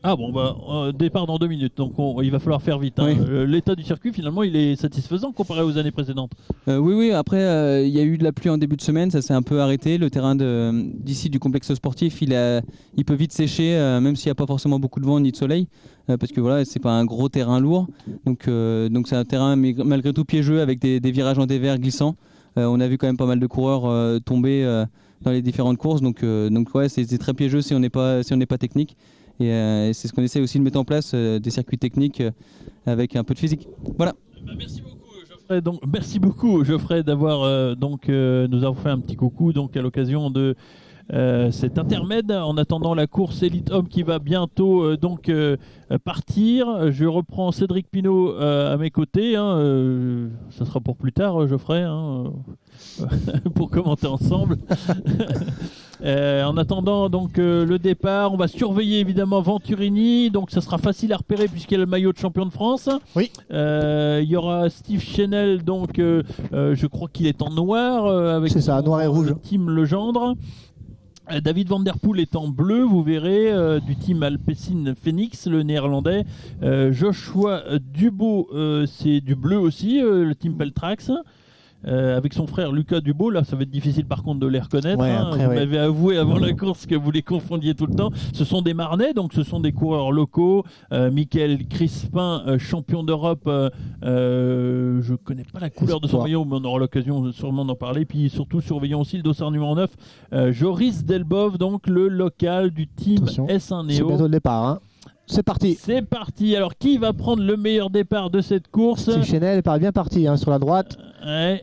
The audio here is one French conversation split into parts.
Ah bon, bah, départ dans 2 minutes, donc il va falloir faire vite, hein. Oui. L'état du circuit, finalement, il est satisfaisant comparé aux années précédentes. Oui, oui, après, il y a eu de la pluie en début de semaine, ça s'est un peu arrêté. Le terrain d'ici du complexe sportif, il peut vite sécher, même s'il n'y a pas forcément beaucoup de vent ni de soleil, parce que voilà, c'est pas un gros terrain lourd. Donc c'est un terrain malgré tout piégeux avec des virages en dévers glissants. On a vu quand même pas mal de coureurs tomber dans les différentes courses, donc ouais, c'est très piégeux si on n'est pas technique. Et c'est ce qu'on essaie aussi de mettre en place, des circuits techniques avec un peu de physique. Voilà. Bah, merci beaucoup, Geoffrey. Donc, merci beaucoup, Geoffrey, d'avoir nous avoir fait un petit coucou donc à l'occasion de cet intermède. En attendant la course Elite Homme qui va bientôt partir, je reprends Cédric Pinault à mes côtés, hein, ça sera pour plus tard, Geoffrey, hein, pour commenter ensemble. En attendant donc le départ, on va surveiller évidemment Venturini, donc ça sera facile à repérer puisqu'il y a le maillot de champion de France. Oui. Il y aura Steve Chenel, donc je crois qu'il est en noir avec C'est ça, noir et rouge. Team Legendre. David Van Der Poel est en bleu, vous verrez, du team Alpecin Phoenix, le néerlandais. Joshua Dubot, c'est du bleu aussi, le team Peltrax. Avec son frère Lucas Dubot, là ça va être difficile par contre de les reconnaître, Ouais, hein. après, Vous ouais. m'avez avoué avant la course que vous les confondiez tout le temps. Ce sont des Marnais, donc ce sont des coureurs locaux. Michael Crispin, champion d'Europe, je connais pas la couleur de son maillot, mais on aura l'occasion sûrement d'en parler. Puis surtout surveillons aussi le dossard numéro 9, Joris Delbov, donc le local du team Attention, S1 c'est Neo. bientôt le départ. Hein. C'est parti. C'est parti. Alors qui va prendre le meilleur départ de cette course? Steve Chenel est bien parti hein, sur la droite. Ouais.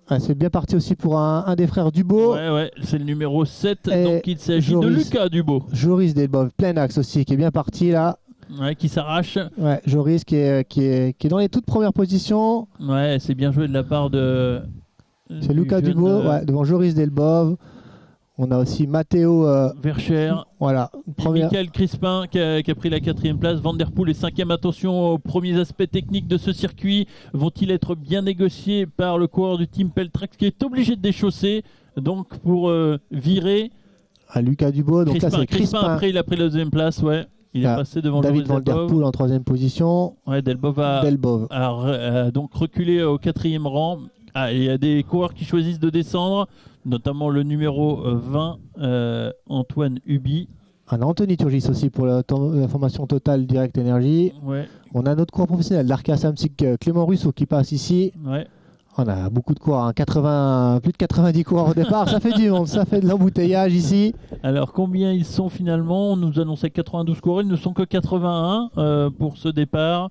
Ah, c'est bien parti aussi pour un des frères Dubot. Ouais, c'est le numéro 7, Et donc il s'agit de Lucas Dubot. Joris Delbov, plein axe aussi, qui est bien parti là. Ouais, qui s'arrache. Ouais, Joris qui est dans les toutes premières positions. Ouais, c'est bien joué de la part de... C'est Lucas Dubot, ouais, devant Joris Delbov. On a aussi Matteo Vercher. Voilà. Michael Crispin qui a pris la 4e place. Van Der Poel est 5e. Attention aux premiers aspects techniques de ce circuit. Vont-ils être bien négociés par le coureur du team Peltrax qui est obligé de déchausser donc pour virer à Lucas Dubot. Donc Crispin. là, c'est Crispin. Après, il a pris la 2e place. Ouais. Il est passé devant David Van Der Poel en 3e position. Ouais, Delbov a donc reculé au 4e rang. Ah, il y a des coureurs qui choisissent de descendre, notamment le numéro 20, Antoine Huby. Anthony Turgis aussi pour la formation totale Direct Energy. Ouais. On a notre coureur professionnel, l'Arca Samsic Clément Russo qui passe ici. Ouais. On a beaucoup de coureurs, hein. Plus de 90 coureurs au départ, ça fait du monde, ça fait de l'embouteillage ici. Alors combien ils sont finalement? On nous annonçait 92 coureurs, ils ne sont que 81 pour ce départ.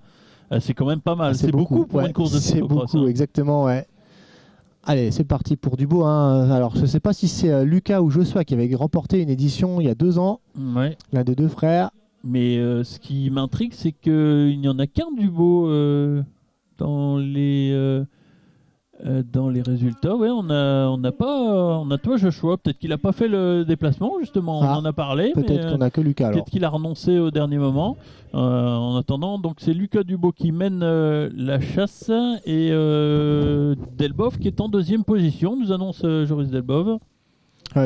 C'est quand même pas mal, c'est beaucoup pour une course de cyclocross. C'est beaucoup, exactement, ouais. Allez, c'est parti pour Dubot. Hein. Alors, je ne sais pas si c'est Lucas ou Joshua qui avait remporté une édition il y a 2 ans. Ouais. L'un des deux frères. Mais ce qui m'intrigue, c'est qu'il n'y en a qu'un Dubot dans les résultats. Ouais, on a toi Joshua. Peut-être qu'il n'a pas fait le déplacement, justement. On en a parlé. Peut-être qu'on n'a que Lucas. Peut-être qu'il a renoncé au dernier moment. En attendant, donc c'est Lucas Dubot qui mène la chasse et Delbov qui est en 2e position, nous annonce Joris Delbov.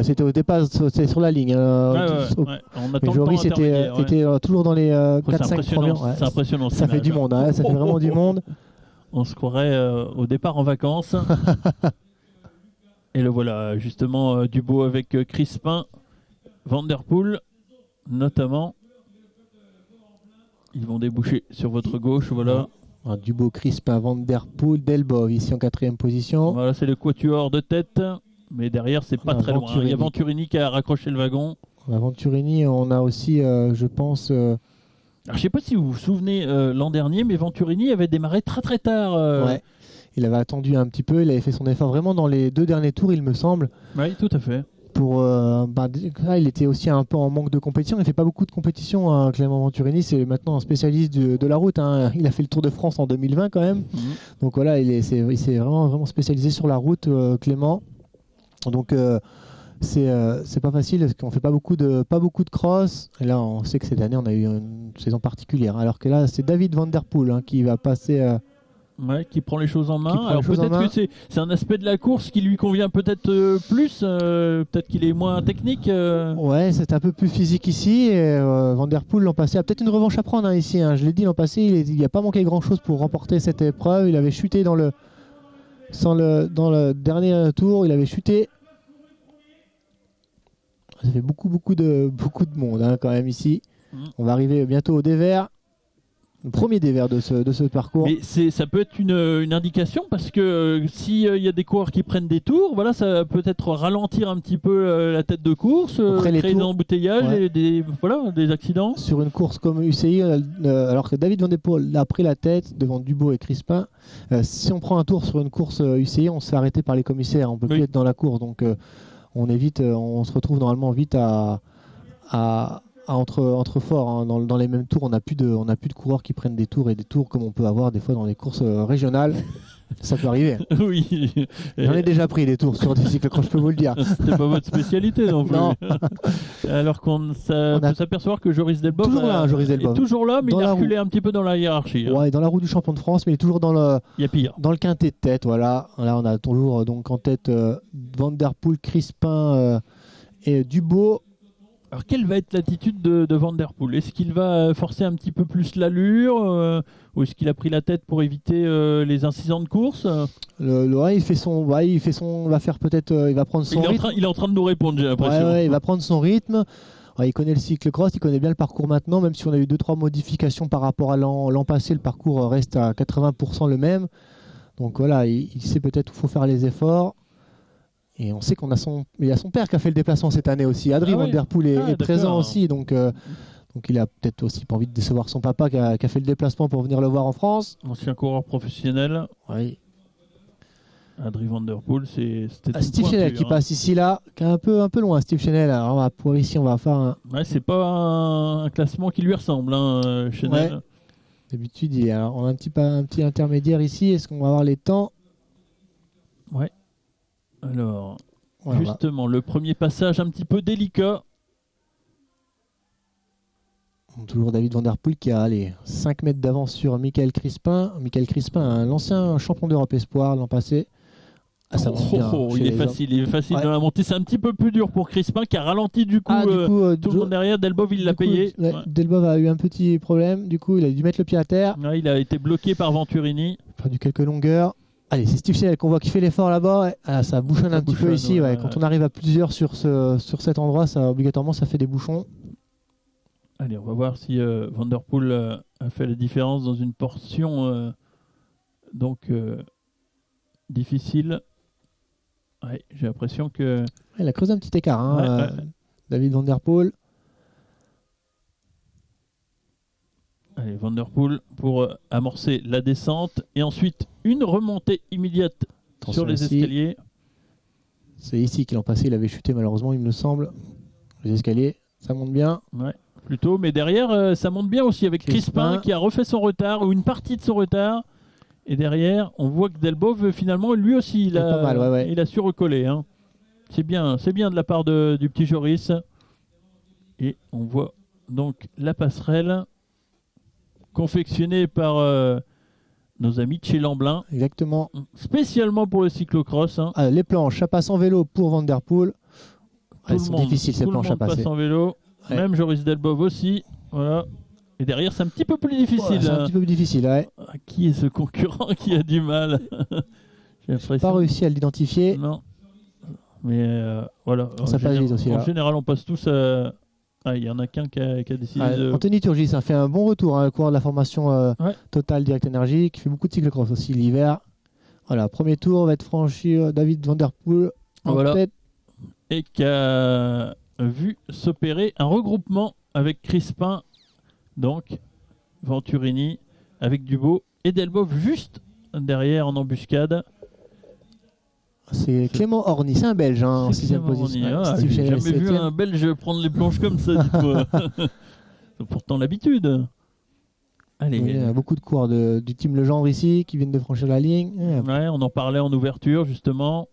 C'était au départ, c'était sur la ligne. On attend Joris était toujours dans les 4-5 premiers. Ouais, c'est impressionnant. Ça fait du monde, hein, ça fait vraiment du monde. On se croirait au départ en vacances. Et le voilà, justement, Dubot avec Crispin, Van Der Poel, notamment. Ils vont déboucher sur votre gauche, voilà. Dubot, Crispin, Van Der Poel, Delbov, ici en 4e position. Voilà, c'est le quatuor de tête. Mais derrière, c'est pas très loin. Il y a Venturini qui a raccroché le wagon. Venturini, on a aussi, je pense... Alors, je ne sais pas si vous vous souvenez l'an dernier, mais Venturini avait démarré très très tard. Ouais. Il avait attendu un petit peu, il avait fait son effort vraiment dans les 2 derniers tours, il me semble. Oui, tout à fait. Là, il était aussi un peu en manque de compétition. Il ne fait pas beaucoup de compétition, hein, Clément Venturini. C'est maintenant un spécialiste de la route. Hein. Il a fait le Tour de France en 2020 quand même. Donc voilà, il s'est vraiment spécialisé sur la route, Clément. Donc c'est pas facile parce qu'on fait pas beaucoup de cross. Et là, on sait que cette année, on a eu une saison particulière. Alors que là, c'est David Van Der Poel qui va passer Ouais, qui prend les choses en main. Qui prend les Alors choses en peut-être main. que c'est un aspect de la course qui lui convient peut-être plus. Peut-être qu'il est moins technique. Ouais, c'est un peu plus physique ici. Et, Van Der Poel l'an passé a peut-être une revanche à prendre ici. Je l'ai dit l'an passé, il n'a pas manqué grand-chose pour remporter cette épreuve. Il avait chuté dans le dernier tour. Il avait chuté. Ça fait beaucoup de monde quand même ici. On va arriver bientôt au dévers. Le premier dévers de ce parcours. Mais ça peut être une indication parce que s'il y a des coureurs qui prennent des tours, voilà, ça va peut-être ralentir un petit peu la tête de course, Après, les créer tours, des embouteillages ouais. et des accidents. Sur une course comme UCI, alors que David Van der Poel a pris la tête devant Dubo et Crispin, si on prend un tour sur une course UCI, on se fait arrêter par les commissaires. On peut plus être dans la course, donc on se retrouve normalement vite entre forts. Dans les mêmes tours, on n'a plus de coureurs qui prennent des tours et des tours comme on peut avoir des fois dans les courses régionales. Ça peut arriver. Oui. J'en ai déjà pris des tours sur des cyclocross, je peux vous le dire. C'était pas votre spécialité non plus. Non. Alors qu'on peut s'apercevoir que Joris Delboff est toujours là, mais il a reculé un petit peu dans la hiérarchie. Ouais, dans la roue du champion de France, mais il est toujours dans le quintet de tête. Voilà. Là, on a toujours donc en tête Van Der Poel, Crispin et Dubo. Alors, quelle va être l'attitude de Van Der Poel? Est-ce qu'il va forcer un petit peu plus l'allure ou est-ce qu'il a pris la tête pour éviter les incidents de course? Il va faire peut-être, il va prendre son rythme. Il est en train de nous répondre, j'ai l'impression. Ouais, il va prendre son rythme. Il connaît le cyclocross, il connaît bien le parcours maintenant, même si on a eu 2-3 modifications par rapport à l'an passé, le parcours reste à 80% le même. Donc voilà, il sait peut-être où il faut faire les efforts. Et on sait il y a son père qui a fait le déplacement cette année aussi. Adrien Van Der Poel est présent aussi, donc il a peut-être aussi pas envie de décevoir son papa qui a fait le déplacement pour venir le voir en France. Ancien coureur professionnel. Oui. Adrien Van Der Poel, c'était Steve Chenel qui passe ici là, qui est un peu loin. Steve Chenel, alors pour ici on va faire un. Ouais, c'est pas un classement qui lui ressemble, Chenel. Ouais. D'habitude, on a un petit intermédiaire ici. Est-ce qu'on va avoir les temps? Ouais. Alors, justement, le premier passage un petit peu délicat. Toujours David Van Der Poel qui a 5 mètres d'avance sur Michael Crispin. Michael Crispin, l'ancien champion d'Europe Espoir l'an passé. Il est facile dans la montée. C'est un petit peu plus dur pour Crispin qui a ralenti du coup. Tout le monde derrière. Delboff, il l'a payé. Delboff a eu un petit problème. Du coup, il a dû mettre le pied à terre. Ouais, il a été bloqué par Venturini. Il a perdu quelques longueurs. Allez, c'est Steve Chenel qu'on voit qui fait l'effort là-bas. Ça bouchonne un petit peu ici. Quand on arrive à plusieurs sur cet endroit, obligatoirement, ça fait des bouchons. Allez, on va voir si Van Der Poel a fait la différence dans une portion difficile. Ouais, j'ai l'impression que... Il a creusé un petit écart, David Van Der Poel. Allez, Van Der Poel pour amorcer la descente et ensuite une remontée immédiate sur les escaliers. C'est ici qu'il l'an passé, il avait chuté malheureusement, il me semble. Les escaliers, ça monte bien. Ouais, plutôt, mais derrière, ça monte bien aussi avec Crispin qui a refait son retard ou une partie de son retard. Et derrière, on voit que Delboff, finalement, lui aussi, il a su recoller. Hein. C'est bien de la part du petit Joris. Et on voit donc la passerelle confectionnée par nos amis de chez Lamblin. Exactement. Spécialement pour le cyclocross. Hein. Les planches à passe en vélo pour Van Der Poel. C'est difficile ces planches à passer. Passe en vélo. Ouais. Même Joris Delboff aussi. Voilà. Et derrière, c'est un petit peu plus difficile. C'est un petit peu plus difficile, ouais. Qui est ce concurrent qui a du mal? J'ai pas réussi à l'identifier. Non. Mais voilà. En général, on passe tous à... il y en a qu'un qui a décidé de... Anthony Turgis a fait un bon retour au cours de la formation Total Direct Energy, qui fait beaucoup de cyclocross aussi l'hiver. Voilà, premier tour va être franchi David Van Der Poel en tête. Et qui a vu s'opérer un regroupement avec Crispin, donc Venturini, avec Dubo et Delboff juste derrière en embuscade. C'est Clément Orny, c'est un Belge en 6ème position. J'ai jamais vu un Belge prendre les planches comme ça, dis-toi. C'est pourtant l'habitude. Allez. Il y a beaucoup de coureurs du team Legendre ici qui viennent de franchir la ligne. Ouais, on en parlait en ouverture justement.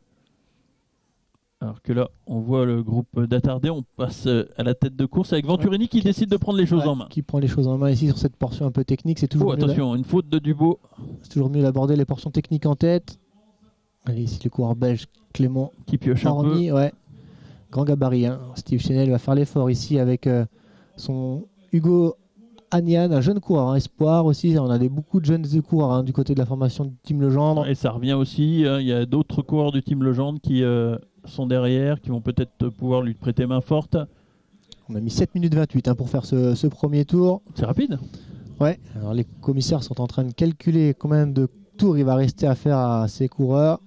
Alors que là, on voit le groupe d'attardés, on passe à la tête de course avec Venturini qui décide de prendre les choses en main. Qui prend les choses en main ici sur cette portion un peu technique. C'est toujours, attention, une faute de Dubo. C'est toujours mieux d'aborder les portions techniques en tête. Allez, ici le coureur belge Clément qui pioche Orny, un peu. Ouais. Grand gabarit. Hein. Steve Chenel va faire l'effort ici avec son Hugo Agnan, un jeune coureur, hein, espoir aussi. On a beaucoup de jeunes coureurs hein, du côté de la formation du Team Legendre. Et ça revient aussi. Il y a d'autres coureurs du Team Legendre qui sont derrière, qui vont peut-être pouvoir lui prêter main forte. On a mis 7 minutes 28 hein, pour faire ce premier tour. C'est rapide. Ouais. Alors les commissaires sont en train de calculer combien de tours il va rester à faire à ses coureurs.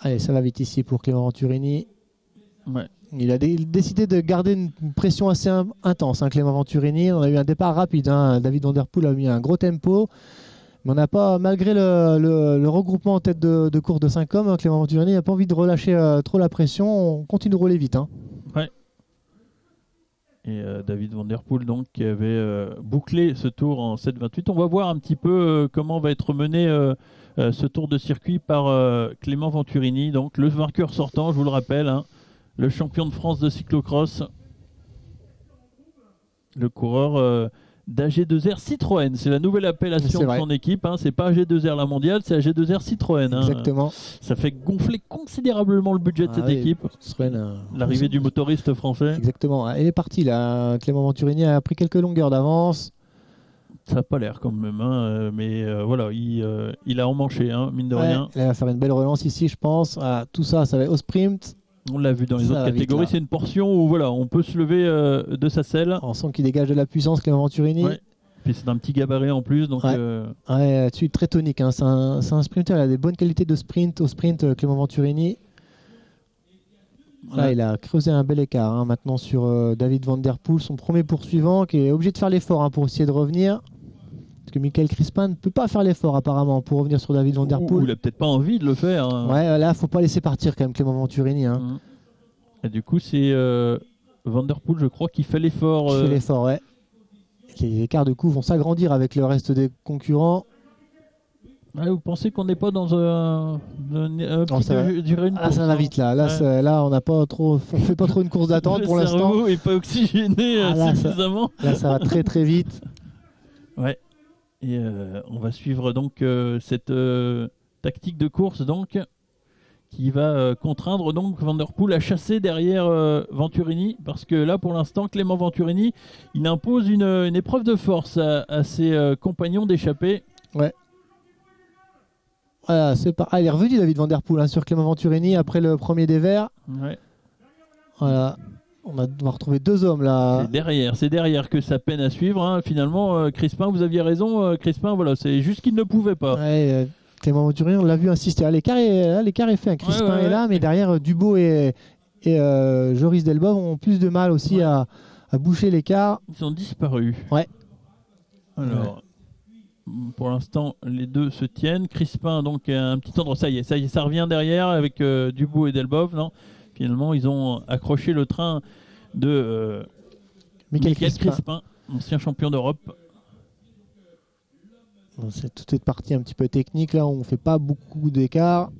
Allez, ça va vite ici pour Clément Venturini. Ouais. Il a décidé de garder une pression assez intense, hein, Clément Venturini. On a eu un départ rapide. Hein. David Van Der Poel a mis un gros tempo. Mais on n'a pas, malgré le regroupement en tête de course de 5 hommes, hein, Clément Venturini n'a pas envie de relâcher trop la pression. On continue de rouler vite. Hein. Ouais. Et David Van Der Poel donc, qui avait bouclé ce tour en 7,28. On va voir un petit peu comment va être mené ce tour de circuit par Clément Venturini. Donc, le vainqueur sortant, je vous le rappelle, hein, le champion de France de cyclocross, le coureur d'AG2R Citroën. C'est la nouvelle appellation de son équipe. Hein. C'est pas AG2R la mondiale, c'est AG2R Citroën. Hein. Exactement. Ça fait gonfler considérablement le budget de cette équipe. L'arrivée du motoriste français. Exactement. Il est parti là. Clément Venturini a pris quelques longueurs d'avance. Ça n'a pas l'air quand même, hein, mais voilà, il a emmanché, hein, mine de rien. Il va faire une belle relance ici, je pense. Tout ça, ça va au sprint. On l'a vu dans les autres catégories, c'est une portion où voilà, on peut se lever de sa selle. On sent qu'il dégage de la puissance, Clément Venturini. Ouais. Puis c'est un petit gabarit en plus. Donc, là-dessus, très tonique. Hein. C'est un sprinter, il a des bonnes qualités de sprint. Au sprint, Clément Venturini. Là, il a creusé un bel écart hein, maintenant sur David Van Der Poel, son premier poursuivant, qui est obligé de faire l'effort hein, pour essayer de revenir. Parce que Michael Crispin ne peut pas faire l'effort apparemment pour revenir sur David Van Der Poel. Il n'a peut-être pas envie de le faire. Hein. Ouais, là, il ne faut pas laisser partir quand même Clément Venturini. Hein. Et du coup, c'est Van Der Poel, je crois, qui fait l'effort. Qui fait l'effort, ouais. Les écarts de coup vont s'agrandir avec le reste des concurrents. Ouais, vous pensez qu'on n'est pas dans un petit peu, une course, ça va vite là. Là, on n'a pas trop, on fait pas trop une course d'attente pour l'instant. Le cerveau n'est pas oxygéné suffisamment. Là, ça va très très vite. Ouais. Et on va suivre donc cette tactique de course donc qui va contraindre donc Van Der Poel à chasser derrière Venturini, parce que là pour l'instant Clément Venturini il impose une épreuve de force à ses compagnons d'échappée. Ouais. Voilà, il est revenu David Van Der Poel hein, sur Clément Venturini après le premier des Verts. Ouais. Voilà. On va retrouver deux hommes là. C'est derrière que ça peine à suivre. Hein. Finalement, Crispin, vous aviez raison. Crispin, voilà, c'est juste qu'il ne pouvait pas. Ouais, Clément Venturini, on l'a vu insister. L'écart est fait. Crispin est là, mais derrière, Dubo et Joris Delbov ont plus de mal aussi à boucher l'écart. Ils ont disparu. Ouais. Alors, pour l'instant, les deux se tiennent. Crispin, donc, un petit endroit. Ça y est, ça revient derrière avec Dubo et Delbov. Non ? Finalement, ils ont accroché le train de Michael Crispin, ancien champion d'Europe. Tout est parti un petit peu technique. Là, on ne fait pas beaucoup d'écart.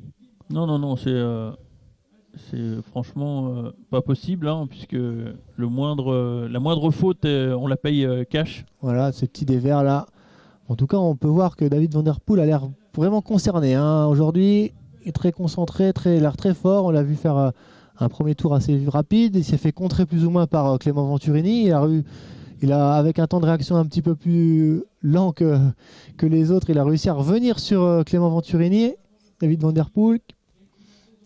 Non, c'est franchement pas possible, hein, puisque la moindre faute, on la paye cash. Voilà, ce petit dévers là. En tout cas, on peut voir que David Van Der Poel a l'air vraiment concerné. Hein. Aujourd'hui, il est très concentré, il a l'air très fort. On l'a vu faire un premier tour assez rapide. Il s'est fait contrer plus ou moins par Clément Venturini. Il a, avec un temps de réaction un petit peu plus lent que les autres, il a réussi à revenir sur Clément Venturini. David Van Der Poel,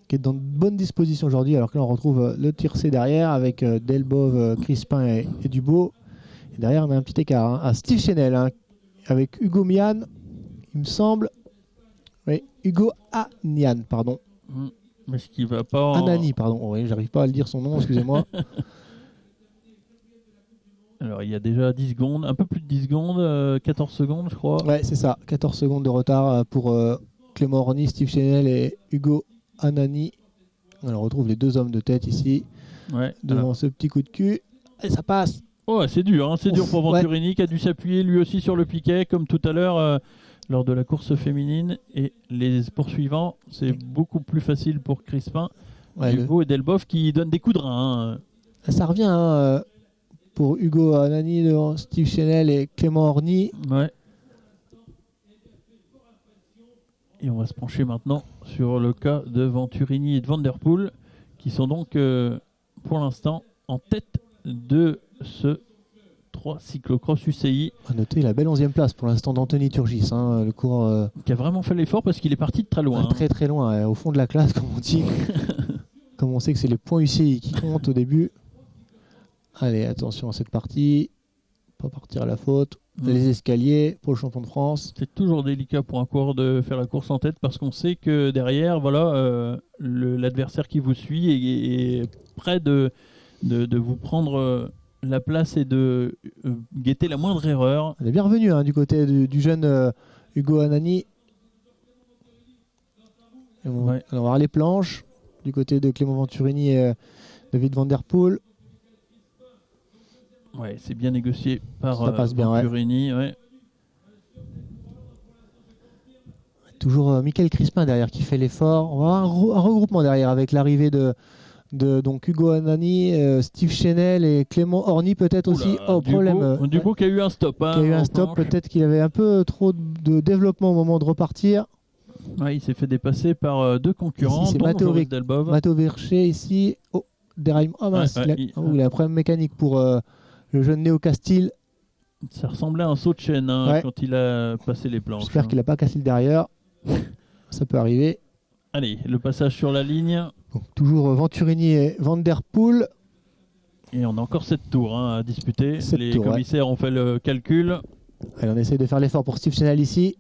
qui est dans de bonnes dispositions aujourd'hui. Alors que là, on retrouve le tiercé derrière avec Delbov, Crispin et Dubo. Et derrière, on a un petit écart hein, à Steve Chenel hein, avec Hugo Mian, il me semble. Oui, Hugo Agnan, pardon. Mais ce qui va pas. Anani, pardon. Oui, j'arrive pas à le dire son nom, excusez-moi. Alors, il y a déjà 10 secondes, un peu plus de 10 secondes, 14 secondes, je crois. Ouais, c'est ça. 14 secondes de retard pour Clément Orny, Steve Chenel et Hugo Anani. On retrouve les deux hommes de tête ici, devant ce petit coup de cul. Et ça passe. Oh, c'est dur, hein, c'est dur pour Venturini qui a dû s'appuyer lui aussi sur le piquet, comme tout à l'heure lors de la course féminine. Et les poursuivants, c'est beaucoup plus facile pour Crispin. Ouais, Hugo et Delboff qui donnent des coups de rein. Ça revient hein, pour Hugo Anani devant Steve Chenel et Clément Orny. Ouais. Et on va se pencher maintenant sur le cas de Venturini et de Van Der Poel, qui sont donc pour l'instant en tête de ce 3 cyclocross UCI. À noter la belle 11e place pour l'instant d'Anthony Turgis, hein, le coureur Qui a vraiment fait l'effort parce qu'il est parti de très loin. très très loin, au fond de la classe, comme on dit. Comme on sait que c'est les points UCI qui comptent au début. Allez, attention à cette partie. Pas partir à la faute. Les escaliers pour le champion de France. C'est toujours délicat pour un coureur de faire la course en tête parce qu'on sait que derrière, voilà, l'adversaire qui vous suit est prêt de vous prendre la place et de guetter la moindre erreur. Elle est bienvenue hein, du côté du jeune Hugo Anani. Alors, on va voir les planches du côté de Clément Venturini et David Van Der Poel. Ouais, c'est bien négocié par Ça passe bien, Venturini. Ouais. Toujours Michael Crispin derrière qui fait l'effort. On va avoir un regroupement derrière avec l'arrivée de donc Hugo Anani, Steve Chenel et Clément Orny peut-être aussi. Problème. Du coup, qui a eu un stop. Hein, qui a eu un stop. Peut-être qu'il avait un peu trop de développement au moment de repartir. Ouais, il s'est fait dépasser par deux concurrents. Ici, c'est Matteo Vercher ici. Oh, déraillement. Ah mince, il a un problème mécanique pour le jeune Néo Castil. Ça ressemblait à un saut de chaîne quand il a passé les planches. J'espère qu'il n'a pas cassé le derrière. Ça peut arriver. Allez, le passage sur la ligne. Donc, toujours Venturini et Van Der Poel. Et on a encore 7 tours à disputer. Les commissaires ont fait le calcul. Allez, on essaie de faire l'effort pour Steve Chenel ici.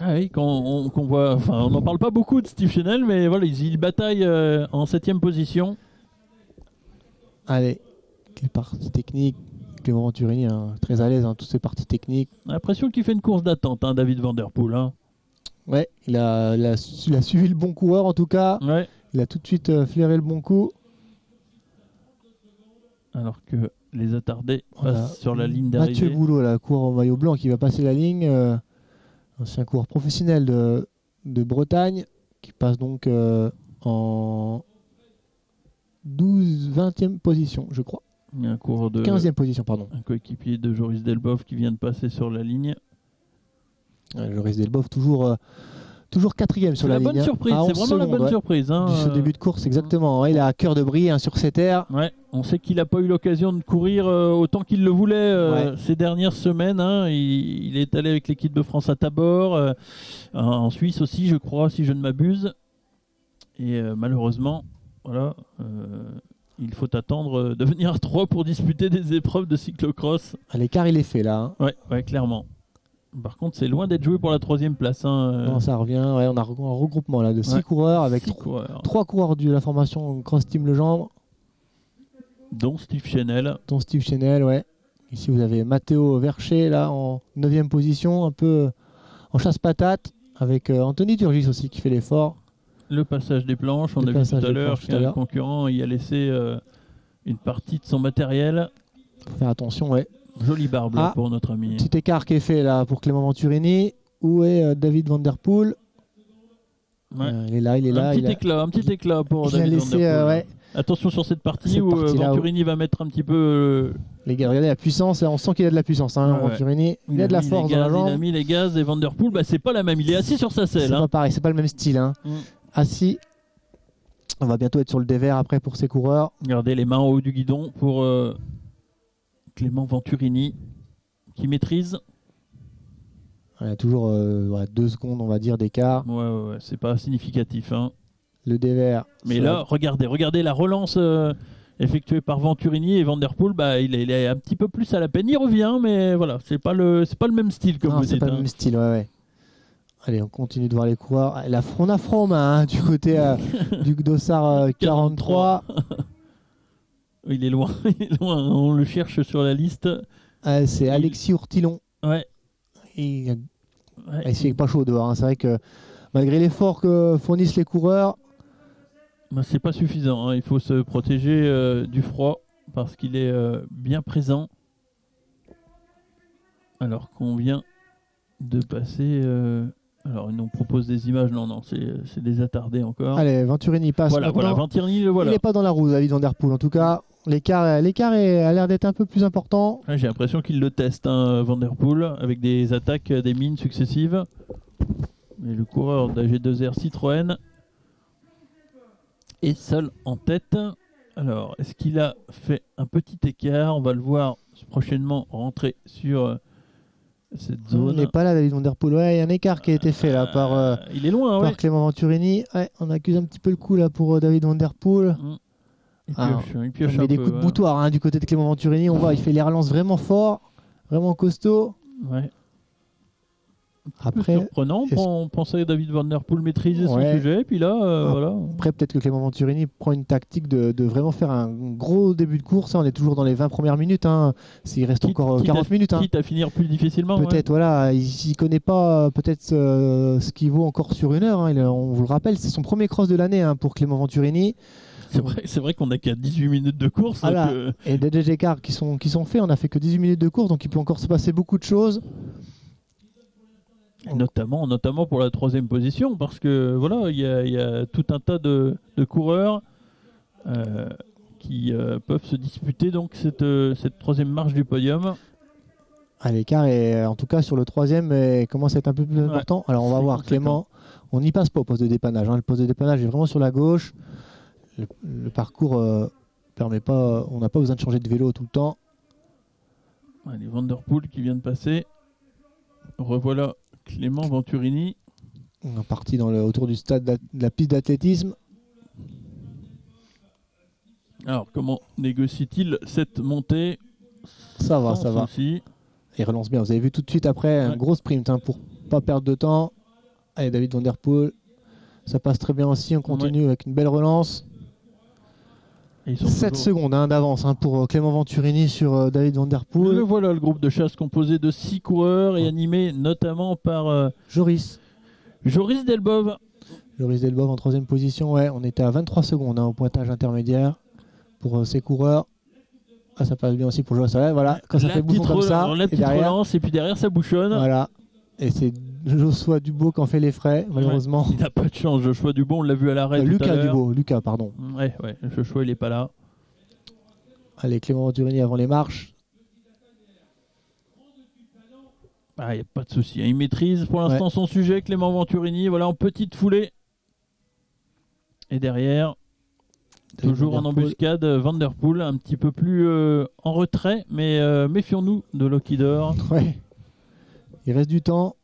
Ah oui, qu'on voit, enfin, on n'en parle pas beaucoup de Steve Chenel, mais voilà, il bataille en 7ème position. Allez, les parties techniques. Clément Venturini, très à l'aise dans toutes ces parties techniques. On a l'impression qu'il fait une course d'attente, David Van Der Poel. Ouais, il a suivi le bon coureur en tout cas. Ouais. Il a tout de suite flairé le bon coup. Alors que les attardés passent sur la ligne d'arrivée. Mathieu Boulot, la coureur en maillot blanc qui va passer la ligne. Ancien coureur professionnel de Bretagne qui passe donc en 20e position, je crois. Il y a un coureur de 15e position, pardon. Un coéquipier de Joris Delboff qui vient de passer sur la ligne. Joris Delboff toujours 4e sur la ligne. C'est la bonne surprise, c'est vraiment la bonne surprise. Ce début de course, exactement. Ouais, il a à cœur de briller sur ses terres. Ouais, on sait qu'il n'a pas eu l'occasion de courir autant qu'il le voulait ces dernières semaines. Il est allé avec l'équipe de France à Tabor, en Suisse aussi, je crois, si je ne m'abuse. Et malheureusement, voilà, il faut attendre de venir à 3 pour disputer des épreuves de cyclocross. L'écart, il est fait là. Ouais, clairement. Par contre, c'est loin d'être joué pour la 3e place. Non, ça revient. Ouais, on a un regroupement là de 6 coureurs avec 3 coureurs de la formation Cross Team Legendre. Dont Steve Chenel. Ouais. Ici, vous avez Matteo Vercher là en 9e position, un peu en chasse-patate, avec Anthony Turgis aussi qui fait l'effort. Le passage des planches, on a vu tout à l'heure qu'un concurrent y a laissé une partie de son matériel. Faut faire attention, ouais. Jolie barbe pour notre ami. Petit écart qui est fait là pour Clément Venturini. Où est David Van Der Poel? Il est là. Un petit éclat pour David Van Der Poel. Attention sur cette partie où Venturini va mettre un petit peu... Les gars, regardez la puissance, on sent qu'il a de la puissance. Venturini, il a de la force dans la jambe. Il a mis les gaz et Van Der Poel, c'est pas la même. Il est assis sur sa selle. C'est pas pareil, c'est pas le même style. Assis. On va bientôt être sur le dévers après pour ces coureurs. Regardez les mains en haut du guidon pour Clément Venturini qui maîtrise. Il y a toujours 2 secondes, on va dire, d'écart. Ouais, c'est pas significatif. Le dévers. Mais là, regardez la relance effectuée par Venturini et Van Der Poel. Il est un petit peu plus à la peine. Il revient, mais voilà, c'est pas le même style comme vous dites. C'est pas le même style, ouais. Allez, on continue de voir les coureurs. On a franc en main du côté du Dossard 43. Il est loin, on le cherche sur la liste. C'est Alexis Ourtillon. Ouais. Il fait pas chaud dehors. C'est vrai que malgré l'effort que fournissent les coureurs, c'est pas suffisant. Il faut se protéger du froid parce qu'il est bien présent. Alors qu'on vient de passer Alors, ils nous proposent des images. Non, c'est des attardés encore. Allez, Venturini passe. Voilà, maintenant. Venturini, le voilà. Il n'est pas dans la roue, David Van Der Poel. En tout cas, l'écart a l'air d'être un peu plus important. Ouais, j'ai l'impression qu'il le teste, hein, Van Der Poel, avec des attaques, des mines successives. Mais le coureur d'AG2R Citroën est seul en tête. Alors, est-ce qu'il a fait un petit écart? On va le voir prochainement rentrer sur cette zone. Il n'est pas là, David Van Der Poel. Ouais, il y a un écart qui a été fait là par, il est loin, par ouais. Clément Venturini. Ouais, on accuse un petit peu le coup là pour David Van Der Poel. Il pioche met un des peu, coups de boutoir hein, du côté de Clément Venturini. On voit, il fait les relances vraiment fort, vraiment costaud. Ouais. Après, surprenant, on pensait que David Van Der Poel maîtrisait son sujet, et puis là, voilà. Après, peut-être que Clément Venturini prend une tactique de vraiment faire un gros début de course. On est toujours dans les 20 premières minutes. Hein. Il reste encore 40 minutes. Quitte à finir plus difficilement. Peut-être, voilà, il ne connaît pas peut-être ce qu'il vaut encore sur une heure. Hein. On vous le rappelle, c'est son premier cross de l'année hein, pour Clément Venturini. C'est vrai qu'on n'a qu'à 18 minutes de course. Voilà. Donc, Et des écarts qui sont faits, on n'a fait que 18 minutes de course, donc il peut encore se passer beaucoup de choses. Notamment pour la 3e position, parce que voilà, il y a tout un tas de coureurs qui peuvent se disputer donc cette 3e marche du podium. L'écart est en tout cas sur le 3e commence à être un peu plus important. Alors on va voir Clément, on n'y passe pas au poste de dépannage. Hein. Le poste de dépannage est vraiment sur la gauche. Le parcours permet pas, on n'a pas besoin de changer de vélo tout le temps. Allez, Van Der Poel qui vient de passer. Revoilà Clément Venturini. On est parti autour du stade de la piste d'athlétisme. Alors, comment négocie-t-il cette montée? Ça va. Souci. Il relance bien. Vous avez vu tout de suite après un gros sprint hein, pour pas perdre de temps. Allez, David Van Der Poel. Ça passe très bien aussi. On continue avec une belle relance. 7 secondes hein, d'avance hein, pour Clément Venturini sur David Van Der Poel. Le voilà, le groupe de chasse composé de 6 coureurs et animé notamment par Joris Delbov. Joris Delbov en 3e position. Ouais, on était à 23 secondes hein, au pointage intermédiaire pour ces coureurs. Ah, ça passe bien aussi pour Joris. Voilà, quand ça fait bouchon comme ça. La petite relance et puis derrière ça bouchonne. Voilà. Et c'est Joshua Dubo qui en fait les frais, malheureusement. Il n'a pas de chance, Joshua Dubo, on l'a vu à l'arrêt. Lucas, pardon. Ouais, Joshua il n'est pas là. Allez, Clément Venturini avant les marches. Il n'y a pas de souci. Il maîtrise pour l'instant son sujet, Clément Venturini. Voilà, en petite foulée. Et derrière, toujours en embuscade, Van Der Poel, un petit peu plus en retrait, mais méfions-nous de Lockheeder. Ouais. Il reste du temps.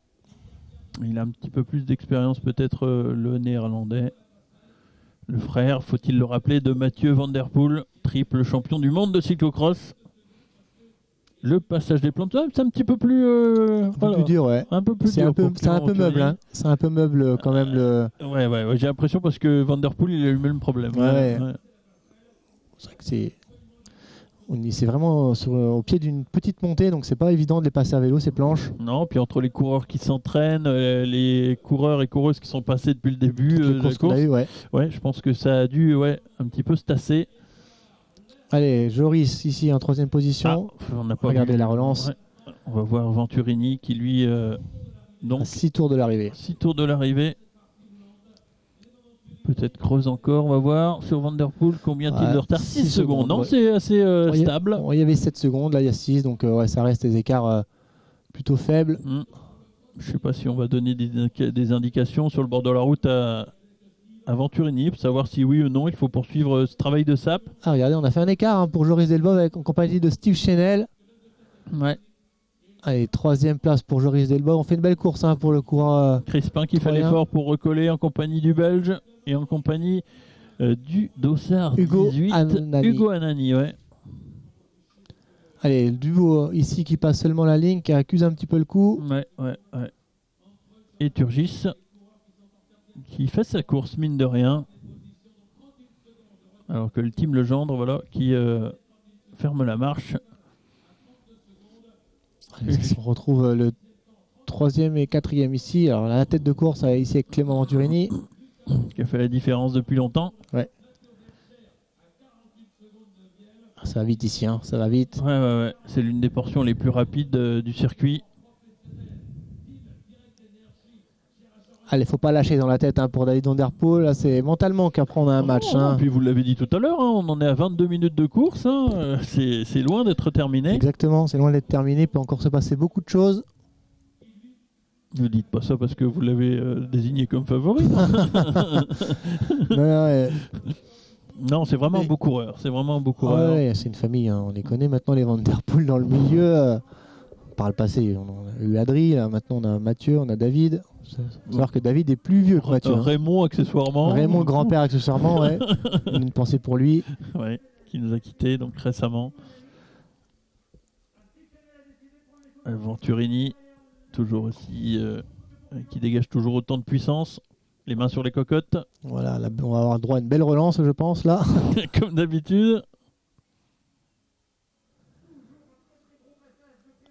Il a un petit peu plus d'expérience, peut-être le néerlandais. Le frère, faut-il le rappeler, de Mathieu Van Der Poel, triple champion du monde de cyclocross. Le passage des plantes, c'est un petit peu plus... un peu plus dur, ouais. Un peu plus c'est dur. C'est un peu meuble, hein. C'est un peu meuble quand même. Ouais, j'ai l'impression parce que Van Der Poel, il a eu le même problème. Ouais. C'est vrai que c'est vraiment au pied d'une petite montée, donc c'est pas évident de les passer à vélo, ces planches. Non, puis entre les coureurs qui s'entraînent, les coureurs et coureuses qui sont passés depuis le début de la course, je pense que ça a dû un petit peu se tasser. Allez, Joris ici en 3e position. On n'a pas regardé la relance. Ouais. On va voir Venturini qui lui donc à 6 tours de l'arrivée. 6 tours de l'arrivée. Peut-être creuse encore, on va voir. Sur Van Der Poel, combien a-t-il de retard? 6 secondes. Non, c'est assez stable. Il y avait 7 secondes, là il y a 6, donc ça reste des écarts plutôt faibles. Je ne sais pas si on va donner des indications sur le bord de la route à Venturini, pour savoir si oui ou non il faut poursuivre ce travail de sap. Ah, regardez, on a fait un écart hein, pour Joris Delbov en compagnie de Steve Chenel. Ouais. Allez, 3e place pour Joris Delbov. On fait une belle course hein, pour le coureur. Crispin qui fait l'effort pour recoller en compagnie du Belge et en compagnie du Dossard Hugo 18. Anani. Hugo Anani, ouais. Allez, le duo ici qui passe seulement la ligne, qui accuse un petit peu le coup. Ouais. Et Turgis qui fait sa course, mine de rien. Alors que le team Legendre, voilà, qui ferme la marche. Allez, on retrouve le 3e et 4e ici. Alors la tête de course ici avec Clément Venturini. Qui a fait la différence depuis longtemps. Ouais. Ça va vite ici, hein, ça va vite. Ouais. C'est l'une des portions les plus rapides du circuit. Allez, faut pas lâcher dans la tête pour David Van Der Poel. Là, c'est mentalement qu'après on a un match. Et puis vous l'avez dit tout à l'heure, on en est à 22 minutes de course. C'est loin d'être terminé. Exactement, c'est loin d'être terminé. Il peut encore se passer beaucoup de choses. Ne dites pas ça parce que vous l'avez désigné comme favori. Non, c'est vraiment un beau coureur. C'est vraiment un beau coureur. Ouais, c'est une famille. On les connaît maintenant, les Van Der Poel dans le milieu. Par le passé, on a eu Adri. Là, maintenant, on a Mathieu, on a David. Il faut savoir que David est plus vieux que Mathieu. Raymond, accessoirement. Raymond, grand-père, accessoirement. Ouais. Une pensée pour lui. Ouais, qui nous a quittés donc récemment. Venturini, toujours aussi, qui dégage toujours autant de puissance. Les mains sur les cocottes. Voilà, là, on va avoir droit à une belle relance, je pense, là. Comme d'habitude.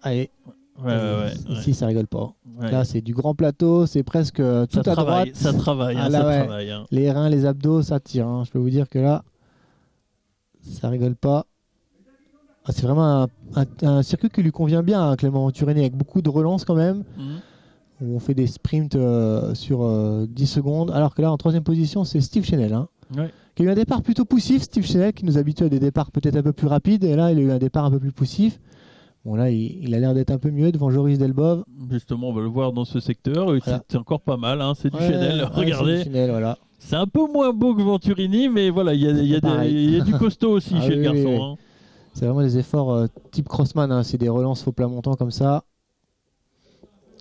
Allez. Ouais. Ici, ça rigole pas. Ouais. Là, c'est du grand plateau, c'est presque tout à droite. Ça travaille, Ah, là, ça ouais. travaille. Hein. Les reins, les abdos, ça tire. Hein. Je peux vous dire que là, ça rigole pas. Ah, c'est vraiment un circuit qui lui convient bien, hein, Clément Venturini, avec beaucoup de relances quand même. Où on fait des sprints sur 10 secondes. Alors que là, en troisième position, c'est Steve Chenel. Hein, qui a eu un départ plutôt poussif. Steve Chenel, qui nous habitue à des départs peut-être un peu plus rapides. Et là, il a eu un départ un peu plus poussif. Bon, là, il a l'air d'être un peu mieux devant Joris Delbove. Justement, on va le voir dans ce secteur. Voilà. C'est encore pas mal. Hein. C'est du Chenel. Regardez. C'est du Chenel, voilà. C'est un peu moins beau que Venturini, mais voilà, il y a du costaud aussi chez le garçon. Oui. Hein. C'est vraiment des efforts type crossman. Hein. C'est des relances faux plat montant comme ça.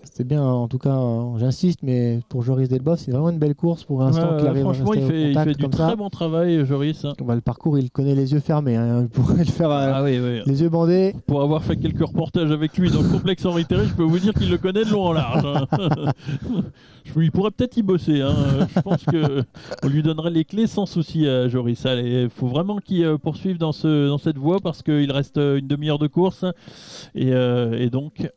C'était bien, en tout cas, j'insiste, mais pour Joris Delbove, c'est vraiment une belle course pour l'instant qu'il arrive franchement, à rester il au fait contact du comme très ça. bon travail, Joris. Bah, le parcours, il connaît les yeux fermés. Hein. Il pourrait le faire Oui. les yeux bandés. Pour avoir fait quelques reportages avec lui dans le complexe Henri Terry, je peux vous dire qu'il le connaît de long en large. Hein. Il pourrait peut-être y bosser. Hein. Je pense qu'on lui donnerait les clés sans souci à Joris. Il faut vraiment qu'il poursuive dans cette voie parce qu'il reste une demi-heure de course. Et donc,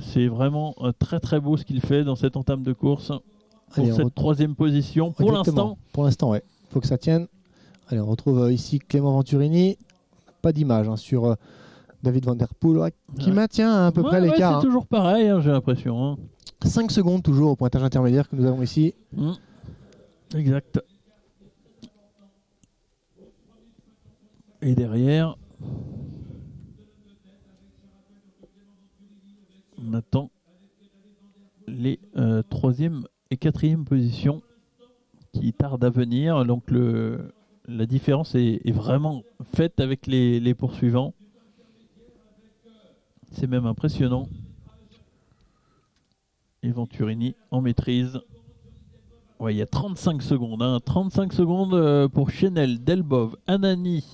c'est vraiment très très beau ce qu'il fait dans cette entame de course. Pour cette troisième position, pour l'instant. Pour l'instant, ouais. Il faut que ça tienne. Allez, on retrouve ici Clément Venturini. Pas d'image sur David Van Der Poel, qui maintient à peu près l'écart. C'est toujours pareil, hein, j'ai l'impression. Hein. 5 secondes toujours au pointage intermédiaire que nous avons ici. Exact. Et derrière, on attend les 3e et 4e positions qui tardent à venir. Donc la différence est vraiment faite avec les poursuivants. C'est même impressionnant. Et Venturini en maîtrise. Ouais, il y a 35 secondes. Hein. 35 secondes pour Chenel, Delbove, Anani,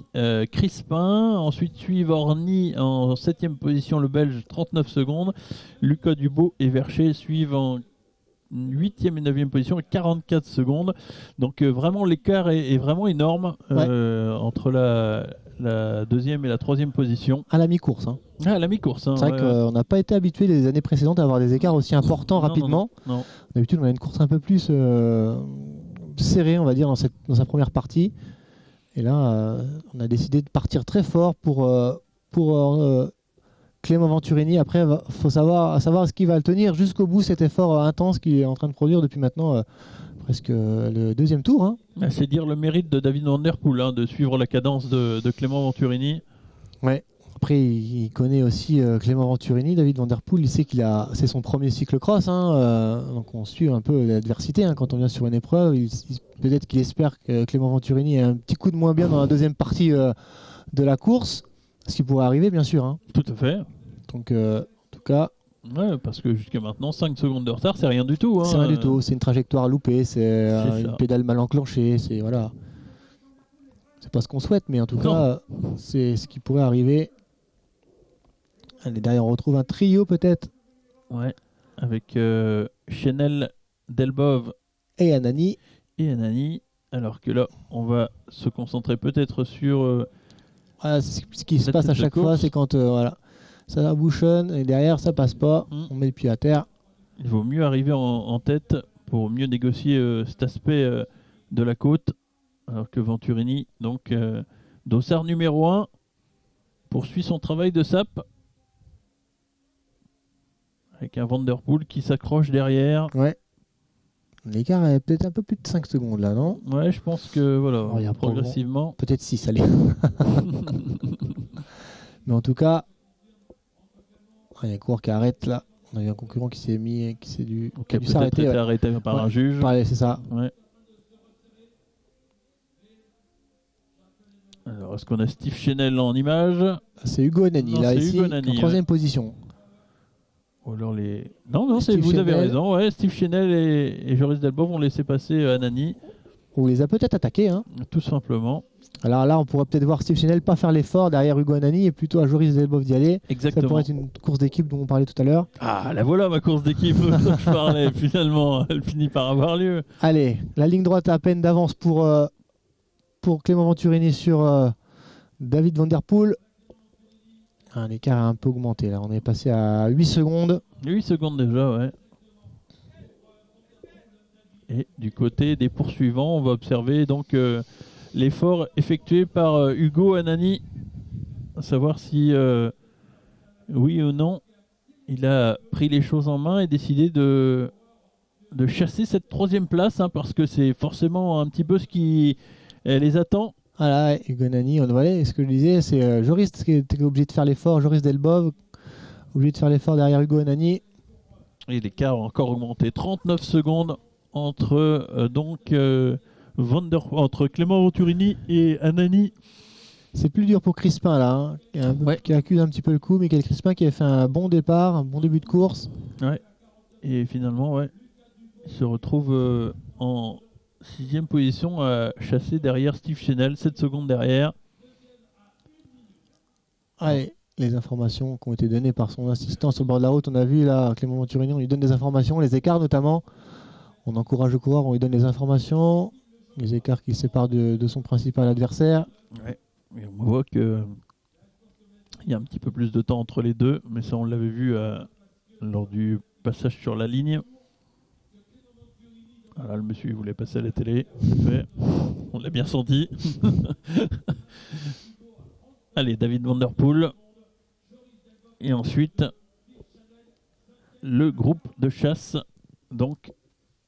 Crispin. Ensuite suivent Orny en 7e position, le Belge, 39 secondes. Lucas Dubo et Vercher suivent en 8e et 9e position, 44 secondes. Donc vraiment l'écart est vraiment énorme entre la 2e et la 3e position. À la mi-course. Hein. À la mi-course. Hein, c'est vrai qu'on n'a pas été habitué les années précédentes à avoir des écarts aussi importants rapidement. Non. D'habitude, on a une course un peu plus serrée, on va dire, dans sa première partie. Et là, on a décidé de partir très fort pour Clément Venturini. Après, il faut savoir ce qu'il va le tenir jusqu'au bout, cet effort intense qu'il est en train de produire depuis maintenant presque le 2e tour. Hein. C'est dire le mérite de David Van Der Poel de suivre la cadence de Clément Venturini. Ouais. Après, il connaît aussi Clément Venturini, David Van Der Poel. Il sait c'est son premier cyclocross. Hein, donc on suit un peu l'adversité hein, quand on vient sur une épreuve. Peut-être qu'il espère que Clément Venturini ait un petit coup de moins bien dans la deuxième partie de la course. Ce qui pourrait arriver, bien sûr. Hein. Tout à fait. Donc, en tout cas... Ouais, parce que jusqu'à maintenant, 5 secondes de retard, c'est rien du tout. Hein. C'est rien du tout. C'est une trajectoire loupée. C'est une pédale mal enclenchée. C'est pas ce qu'on souhaite, mais en tout cas, c'est ce qui pourrait arriver. Allez, derrière, on retrouve un trio peut-être. Ouais, avec Chenel, Delbove et Anani. Alors que là, on va se concentrer peut-être sur... Voilà, ce qui se passe à chaque fois, c'est quand ça bouchonne et derrière, ça passe pas. On met le pied à terre. Il vaut mieux arriver en tête pour mieux négocier cet aspect de la côte. Alors que Venturini, donc dossard numéro 1, poursuit son travail de sape. Avec un Van Der Poel qui s'accroche derrière. Ouais. L'écart est peut-être un peu plus de 5 secondes là, non? Ouais, je pense que voilà, Alors, il y a progressivement. Peut-être 6, allez. Mais en tout cas, il y a un coureur qui arrête là. On a eu un concurrent qui s'est mis, qui a dû Peut-être s'arrêter. été arrêté par un juge. Pareil, c'est ça. Ouais. Alors, est-ce qu'on a Steve Chenel en image? C'est Hugo Anani Non, là, c'est ici, Hugo Anani, en troisième position. Ou alors les... Non, Steve vous avez Chenel. raison. Ouais, Steve Chenel et Joris Delbos vont laisser passer Anani, On les a peut-être attaqués. Hein. tout simplement. Alors là, on pourrait peut-être voir Steve Chenel pas faire l'effort derrière Hugo Anani et plutôt à Joris Delbov d'y aller. Ça Exactement. pourrait être une course d'équipe dont on parlait tout à l'heure. Ah, la voilà ma course d'équipe dont je parlais. Finalement, elle finit par avoir lieu. Allez, la ligne droite à peine d'avance pour Clément Venturini sur David Van Der Poel. L'écart a un peu augmenté là. On est passé à 8 secondes. 8 secondes déjà, ouais. Et du côté des poursuivants, on va observer donc l'effort effectué par Hugo Anani, à savoir si oui ou non il a pris les choses en main et décidé de chasser cette troisième place, hein, parce que c'est forcément un petit peu ce qui les attend. Voilà, Hugo Anani, voilà, ce que je disais, c'est Joris qui était obligé de faire l'effort, Joris Delbov, obligé de faire l'effort derrière Hugo Anani. Et l'écart a encore augmenté, 39 secondes entre entre Clément Venturini et Anani. C'est plus dur pour Crispin là, hein, qui accuse un petit peu le coup. Michael Crispin qui a fait un bon départ, un bon début de course. Ouais. Et finalement, ouais, il se retrouve en 6e position, chassé derrière Steve Chenel, 7 secondes derrière. Allez, les informations qui ont été données par son assistant sur le bord de la route, on a vu là, Clément Venturini, on lui donne des informations, les écarts notamment. On encourage le coureur, on lui donne les informations, les écarts qui séparent de son principal adversaire. Ouais. Et on voit que il y a un petit peu plus de temps entre les deux, mais ça on l'avait vu lors du passage sur la ligne. Voilà, le monsieur il voulait passer à la télé, c'est fait. On l'a bien senti. Allez, David Van Der Poel. Et ensuite, le groupe de chasse, donc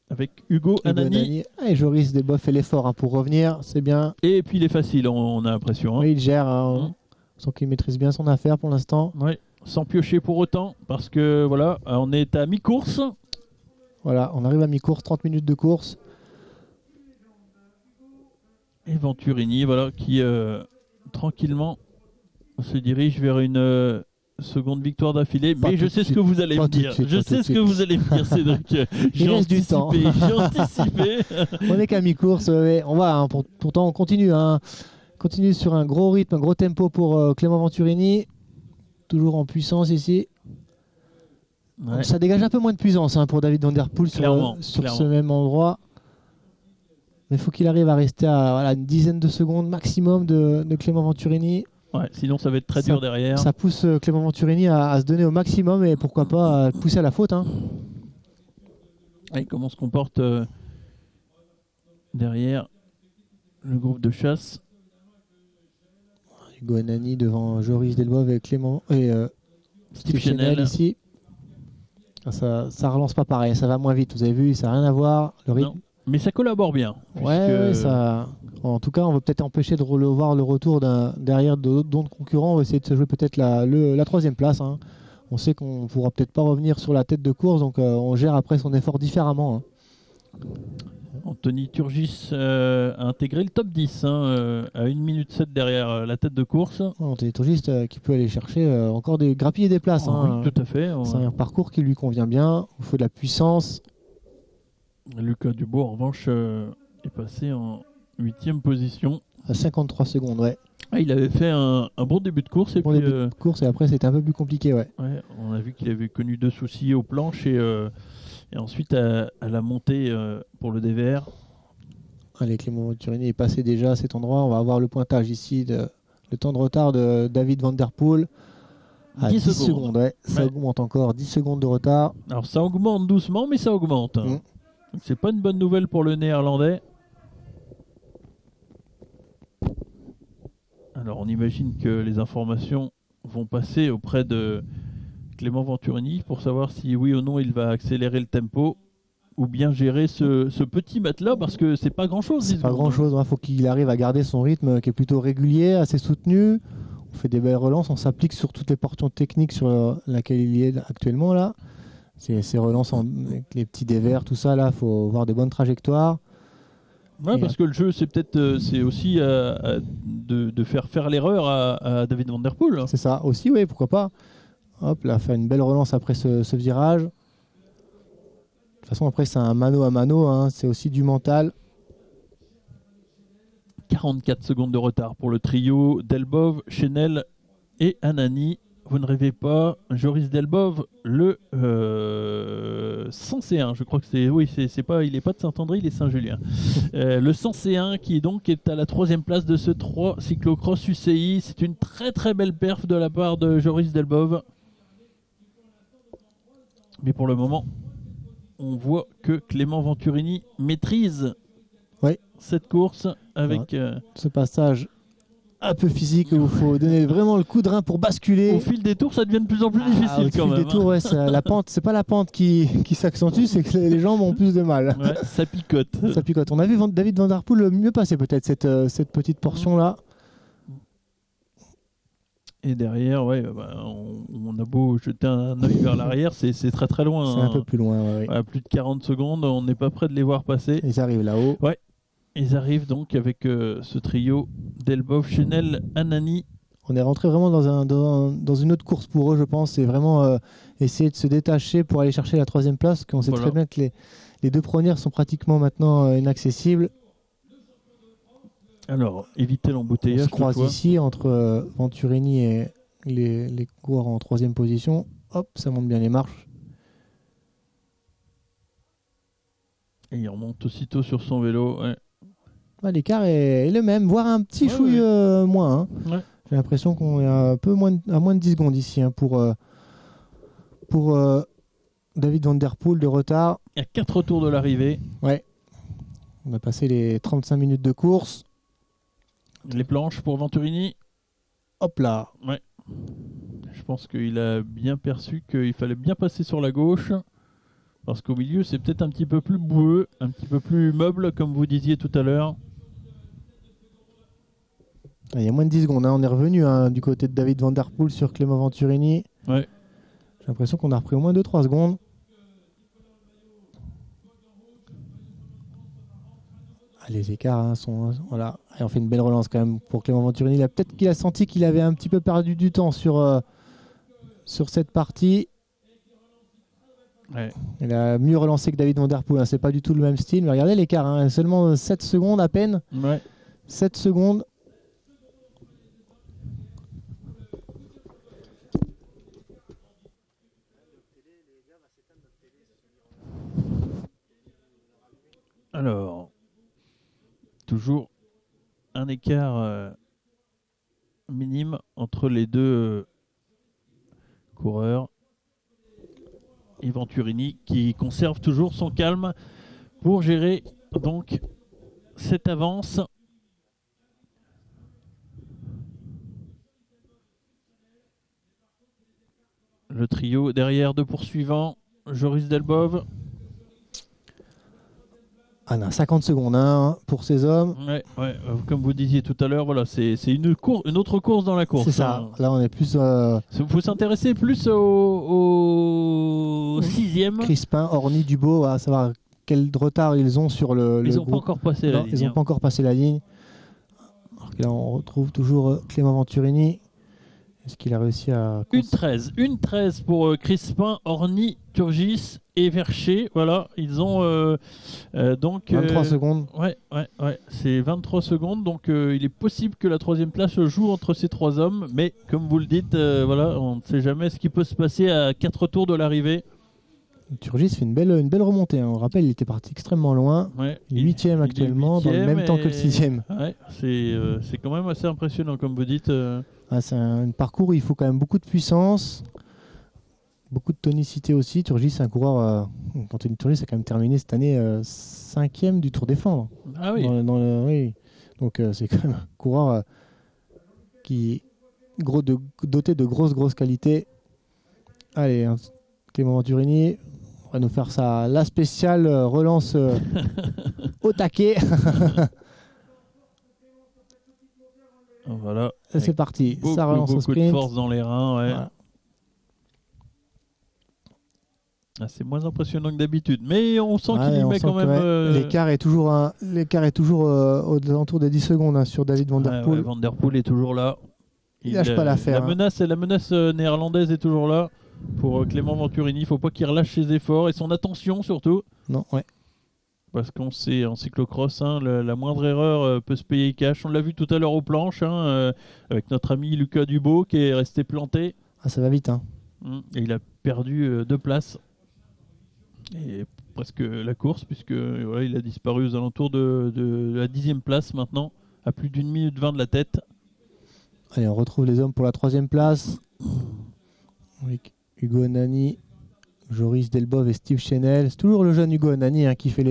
avec Hugo Anani. Et Joris Delbov fait l'effort pour revenir, c'est bien. Et puis il est facile, on a l'impression. Hein. Oui, il gère, on sent qu'il maîtrise bien son affaire pour l'instant. Oui, sans piocher pour autant, parce que voilà, on est à mi-course. Voilà, on arrive à mi-course, 30 minutes de course. Et Venturini, voilà, qui tranquillement se dirige vers une seconde victoire d'affilée. Mais je sais ce que vous allez me dire. Je sais ce que vous allez me dire, Cédric. Il reste du temps. J'ai anticipé. On est qu'à mi-course, on va, hein, pourtant on continue. Hein. Continue sur un gros rythme, un gros tempo pour Clément Venturini. Toujours en puissance ici. Ouais. Ça dégage un peu moins de puissance hein, pour David Van Der Poel sur ce même endroit. Mais il faut qu'il arrive à rester à une dizaine de secondes maximum de Clément Venturini. Ouais, sinon ça va être très dur derrière. Ça pousse Clément Venturini à se donner au maximum et pourquoi pas à pousser à la faute. Hein. Et comment se comporte derrière le groupe de chasse. Hugo Anani devant Joris Delbov et Clément et Steve Chenel ici. Ça relance pas pareil, ça va moins vite. Vous avez vu, ça n'a rien à voir. Le rythme. Non, mais ça collabore bien. Ouais, ça. En tout cas, on va peut-être empêcher de voir le retour derrière d'autres concurrents. On va essayer de se jouer peut-être la troisième place. Hein. On sait qu'on ne pourra peut-être pas revenir sur la tête de course, donc on gère après son effort différemment. Hein. Anthony Turgis a intégré le top 10 à 1 minute 7 derrière la tête de course. Anthony Turgis qui peut aller chercher encore grappiller des places. Oui, tout à fait. C'est un parcours qui lui convient bien. Il faut de la puissance. Lucas Dubois, en revanche, est passé en 8e position. À 53 secondes, ouais. Ah, il avait fait un bon début de course. Et début de course et après c'était un peu plus compliqué, ouais. On a vu qu'il avait connu 2 soucis aux planches et ensuite à la montée pour le DVR. Allez, Clément Venturini est passé déjà à cet endroit. On va avoir le pointage ici, le temps de retard de David Van Der Poel. À 10 secondes, ouais. Ça augmente encore, 10 secondes de retard. Alors ça augmente doucement, mais ça augmente. Donc c'est pas une bonne nouvelle pour le Néerlandais. Alors on imagine que les informations vont passer auprès de Clément Venturini pour savoir si oui ou non il va accélérer le tempo. ou bien gérer ce petit matelas parce que c'est pas grand-chose. C'est 10 pas secondes. grand-chose. Il faut qu'il arrive à garder son rythme qui est plutôt régulier, assez soutenu. On fait des belles relances, on s'applique sur toutes les portions techniques sur laquelle il est actuellement là. Ces relances avec les petits dévers, tout ça là, faut avoir des bonnes trajectoires. Ouais, Et parce que le jeu, c'est peut-être c'est aussi de faire l'erreur à David Van Der Poel. C'est ça aussi, oui, pourquoi pas. Hop, là, faire une belle relance après ce virage. De toute façon, après, c'est un mano à mano, hein, c'est aussi du mental. 44 secondes de retard pour le trio Delbov, Chenel et Anani. Vous ne rêvez pas, Joris Delbov, le 100C1, je crois que c'est... Oui, c'est pas, il n'est pas de Saint-André, il est Saint-Julien. Le 100C1 qui donc est à la 3e place de ce 3 cyclocross UCI. C'est une très très belle perf de la part de Joris Delbov. Mais pour le moment, on voit que Clément Venturini maîtrise cette course avec... Ce passage un peu physique où il faut donner vraiment le coup de rein pour basculer. Au fil des tours, ça devient de plus en plus difficile quand même. Au fil des tours, ouais, la pente, c'est pas la pente qui s'accentue, c'est que les jambes ont plus de mal. Ouais, ça picote. Ça picote. On a vu David Van Der Poel mieux passer peut-être cette petite portion-là. Et derrière, ouais, on a beau jeter un œil vers l'arrière, c'est très très loin. C'est un peu plus loin. Ouais. À plus de 40 secondes, on n'est pas prêt de les voir passer. Ils arrivent là-haut. Ouais. Ils arrivent donc avec ce trio Delbov, Chenel, Anani. On est rentré vraiment dans une autre course pour eux, je pense. C'est vraiment essayer de se détacher pour aller chercher la 3e place. On sait très bien que les 2 premières sont pratiquement maintenant inaccessibles. Alors, éviter l'embouteillage. On se croise ici entre Venturini et les coureurs en 3e position. Hop, ça monte bien les marches. Et il remonte aussitôt sur son vélo. Ouais. L'écart est le même, voire un petit chouille moins. Hein. Ouais. J'ai l'impression qu'on est un peu moins de 10 secondes ici hein, pour David Van Der Poel de retard. Il y a 4 tours de l'arrivée. Ouais. On a passé les 35 minutes de course. Les planches pour Venturini. Hop là. Ouais. Je pense qu'il a bien perçu qu'il fallait bien passer sur la gauche. Parce qu'au milieu, c'est peut-être un petit peu plus boueux, un petit peu plus meuble, comme vous disiez tout à l'heure. Il y a moins de 10 secondes. Hein. On est revenu du côté de David Van Der Poel sur Clément Venturini. Ouais. J'ai l'impression qu'on a repris au moins 2-3 secondes. Les écarts sont... Voilà. Et on fait une belle relance quand même pour Clément Venturini. Peut-être qu'il a senti qu'il avait un petit peu perdu du temps sur cette partie. Ouais. Il a mieux relancé que David Van Der Poel. Hein. C'est pas du tout le même style. Mais regardez l'écart. Hein. Seulement 7 secondes à peine. Ouais. 7 secondes. Alors, toujours un écart minime entre les 2 coureurs. Et Venturini qui conserve toujours son calme pour gérer donc cette avance. Le trio derrière 2 poursuivants, Joris Delbov. On a 50 secondes hein, pour ces hommes. Ouais, comme vous disiez tout à l'heure, voilà, c'est une autre course dans la course. C'est ça. Hein. Là, on est plus. Il faut s'intéresser plus au 6e. Crispin, Orny, Dubo, à savoir quel retard ils ont sur le Ils n'ont groupe. pas encore passé la ligne. Ils n'ont pas encore passé la ligne. Alors que là, on retrouve toujours Clément Venturini. Est-ce qu'il a réussi à... Une 13 pour Crispin, Orny, Turgis et Vercher. Voilà, ils ont donc... 23 secondes. Ouais, c'est 23 secondes. Donc il est possible que la 3e place se joue entre ces 3 hommes. Mais comme vous le dites, voilà, on ne sait jamais ce qui peut se passer à 4 tours de l'arrivée. Turgis fait une belle remontée. Hein. On rappelle, il était parti extrêmement loin. Ouais, il est 8e actuellement, dans le même temps que le 6e. Ouais, c'est quand même assez impressionnant, comme vous dites. C'est un parcours où il faut quand même beaucoup de puissance, beaucoup de tonicité aussi. Turgis, c'est un coureur. Anthony Turgis a quand même terminé cette année 5e du Tour des Flandres. Ah oui. Oui. Donc c'est quand même un coureur qui doté de grosses qualités. Allez, Clément Venturini va nous faire la spéciale relance au taquet. Voilà. C'est parti. Beaucoup, Ça relance au beaucoup de sprint. force dans les reins. Ouais. Voilà. Ah, c'est moins impressionnant que d'habitude, mais on sent qu'il y on met sent quand que, même. L'écart est toujours, aux alentours des 10 secondes hein, sur David Van Der Poel. Van Der Poel est toujours là. Il lâche pas l'affaire. La menace néerlandaise est toujours là pour Clément Venturini. Il ne faut pas qu'il relâche ses efforts et son attention surtout. Non, ouais. Parce qu'on sait en cyclocross, hein, la moindre erreur peut se payer cash. On l'a vu tout à l'heure aux planches avec notre ami Lucas Dubo qui est resté planté. Ah, ça va vite. Hein. Et il a perdu 2 places. Et presque la course, puisque voilà, il a disparu aux alentours de la 10e place maintenant, à plus d'1 minute 20 de la tête. Allez, on retrouve les hommes pour la 3e place. Avec Hugo Anani, Joris Delbov et Steve Chenel. C'est toujours le jeune Hugo Anani hein, qui fait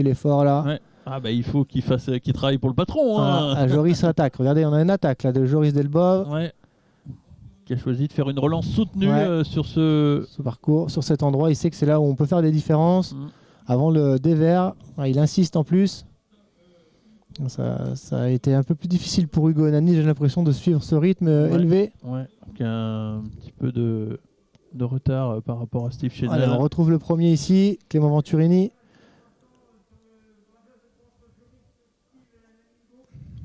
l'effort là. Ouais. Ah bah il faut qu'il travaille pour le patron. Hein. Joris attaque. Regardez, on a une attaque là de Joris Delbov. Ouais. Qui a choisi de faire une relance soutenue sur ce parcours, sur cet endroit. Il sait que c'est là où on peut faire des différences. Avant le dévers, il insiste en plus. Ça a été un peu plus difficile pour Hugo Anani, j'ai l'impression, de suivre ce rythme élevé. Ouais, donc un petit peu de retard par rapport à Steve Chenel. Allez, on retrouve le premier ici, Clément Venturini.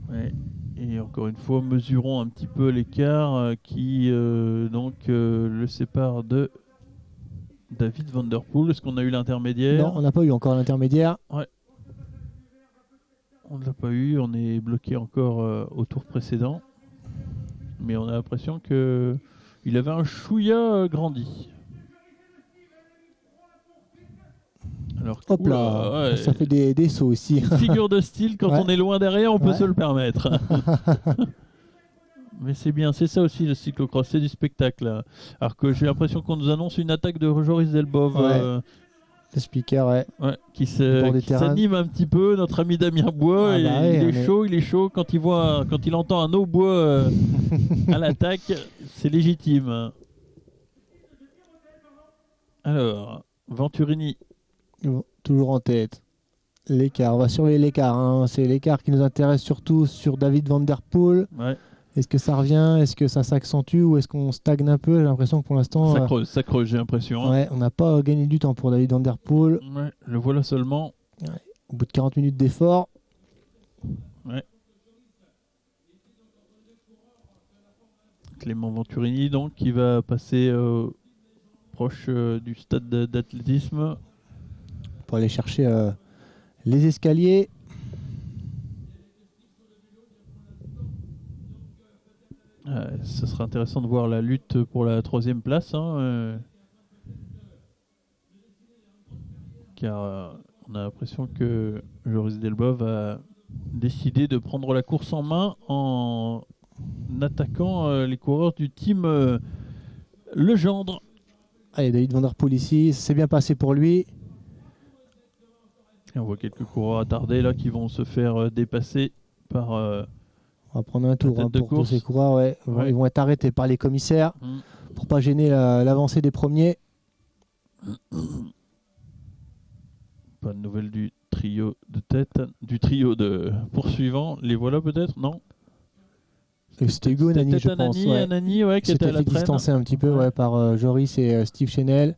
Ouais. Et encore une fois, mesurons un petit peu l'écart qui le sépare de David Van Der Poel. Est-ce qu'on a eu l'intermédiaire? Non, on n'a pas eu encore l'intermédiaire. Ouais. On ne l'a pas eu, on est bloqué encore au tour précédent. Mais on a l'impression qu'il avait un chouïa grandi. Alors, hop là, ça fait des sauts ici. Figure de style, quand on est loin derrière, on peut se le permettre. Mais c'est bien, c'est ça aussi le cyclocross, c'est du spectacle. Alors que j'ai l'impression qu'on nous annonce une attaque de Joris Delbov. Le speaker, qui s'anime un petit peu, notre ami Damien Bois. Il est chaud quand il entend un Aubois à l'attaque, c'est légitime. Alors, Venturini. Toujours en tête. L'écart, on va surveiller l'écart. Hein. C'est l'écart qui nous intéresse surtout sur David Van Der Poel. Ouais. Est-ce que ça revient? Est-ce que ça s'accentue? Ou est-ce qu'on stagne un peu? J'ai l'impression que pour l'instant... Ça creuse, j'ai l'impression. Ouais, on n'a pas gagné du temps pour David Van Der Poel. Ouais, le voilà seulement. Ouais. Au bout de 40 minutes d'effort. Ouais. Clément Venturini, donc, qui va passer proche du stade d'athlétisme. Pour aller chercher les escaliers. Ce sera intéressant de voir la lutte pour la 3e place. Car on a l'impression que Joris Delbov a décidé de prendre la course en main en attaquant les coureurs du team Legendre. Allez, David Van Der Poel ici, c'est bien passé pour lui. Et on voit quelques coureurs attardés là qui vont se faire dépasser par... on va prendre un tour pour tous ces coureurs. Ils vont être arrêtés par les commissaires pour pas gêner l'avancée des premiers. Pas de nouvelles du trio de tête, du trio de poursuivants. Les voilà peut-être, non? C'était Hugo Anani, je pense. Anani, qui était à la traîne. Distancé un petit peu par Joris et Steve Chenel.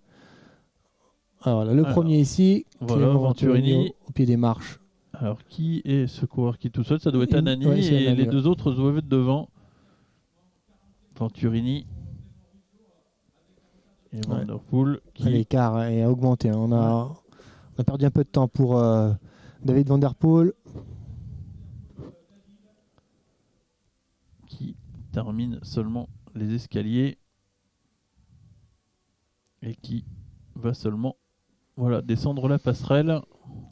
Alors là, le premier ici, voilà, Venturini au pied des marches. Alors qui est ce coureur qui est tout seul? Ça doit être Anani et les deux autres doivent être devant. Venturini et Van Der Poel. L'écart est augmenté. On a perdu un peu de temps pour David Van Der Poel. Qui termine seulement les escaliers et qui va seulement descendre la passerelle.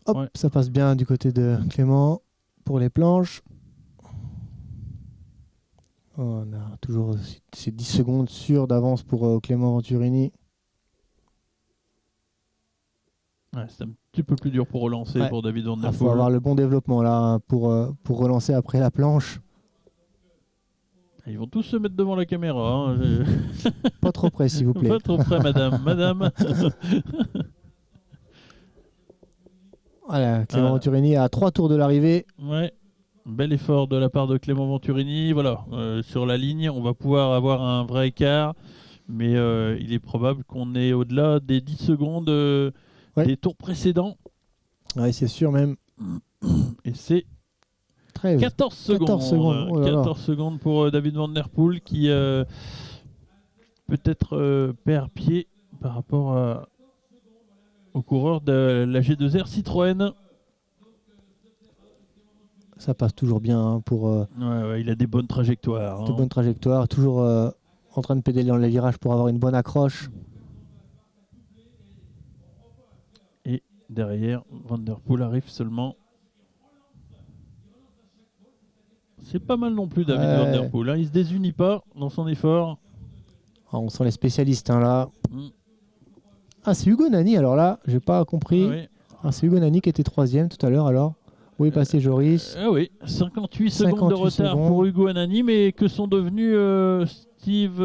Hop, ça passe bien du côté de Clément pour les planches. On a toujours ces 10 secondes sûres d'avance pour Clément Venturini. C'est un petit peu plus dur pour relancer pour David Van Der Poel. Il faut avoir le bon développement là pour relancer après la planche. Ils vont tous se mettre devant la caméra. Pas trop près, s'il vous plaît. Pas trop près, madame. Madame. Voilà, Clément Venturini à 3 tours de l'arrivée. Ouais. Bel effort de la part de Clément Venturini. Voilà, sur la ligne, on va pouvoir avoir un vrai écart, mais il est probable qu'on est au-delà des 10 secondes des tours précédents. Oui, c'est sûr même. Et c'est 13. 14 secondes. 14 secondes. Oh là là. 14 secondes pour David Van Der Poel qui peut-être perd pied par rapport au coureur de la G2R Citroën. Ça passe toujours bien hein, pour Ouais, il a des bonnes trajectoires. de bonnes trajectoires. Toujours en train de pédaler dans les virages pour avoir une bonne accroche. Et derrière, Van Der Poel arrive seulement. C'est pas mal non plus, David Van Der Poel. Hein. Il se désunit pas dans son effort. Ah, on sent les spécialistes hein, là. Mm. Ah, c'est Hugo Nani. Alors là, j'ai pas compris. Ah oui. Ah, c'est Hugo Nani qui était 3e tout à l'heure. Alors, où est passé Joris? Ah oui, 58 secondes de 58 retard secondes. pour Hugo Anani, mais que sont devenus Steve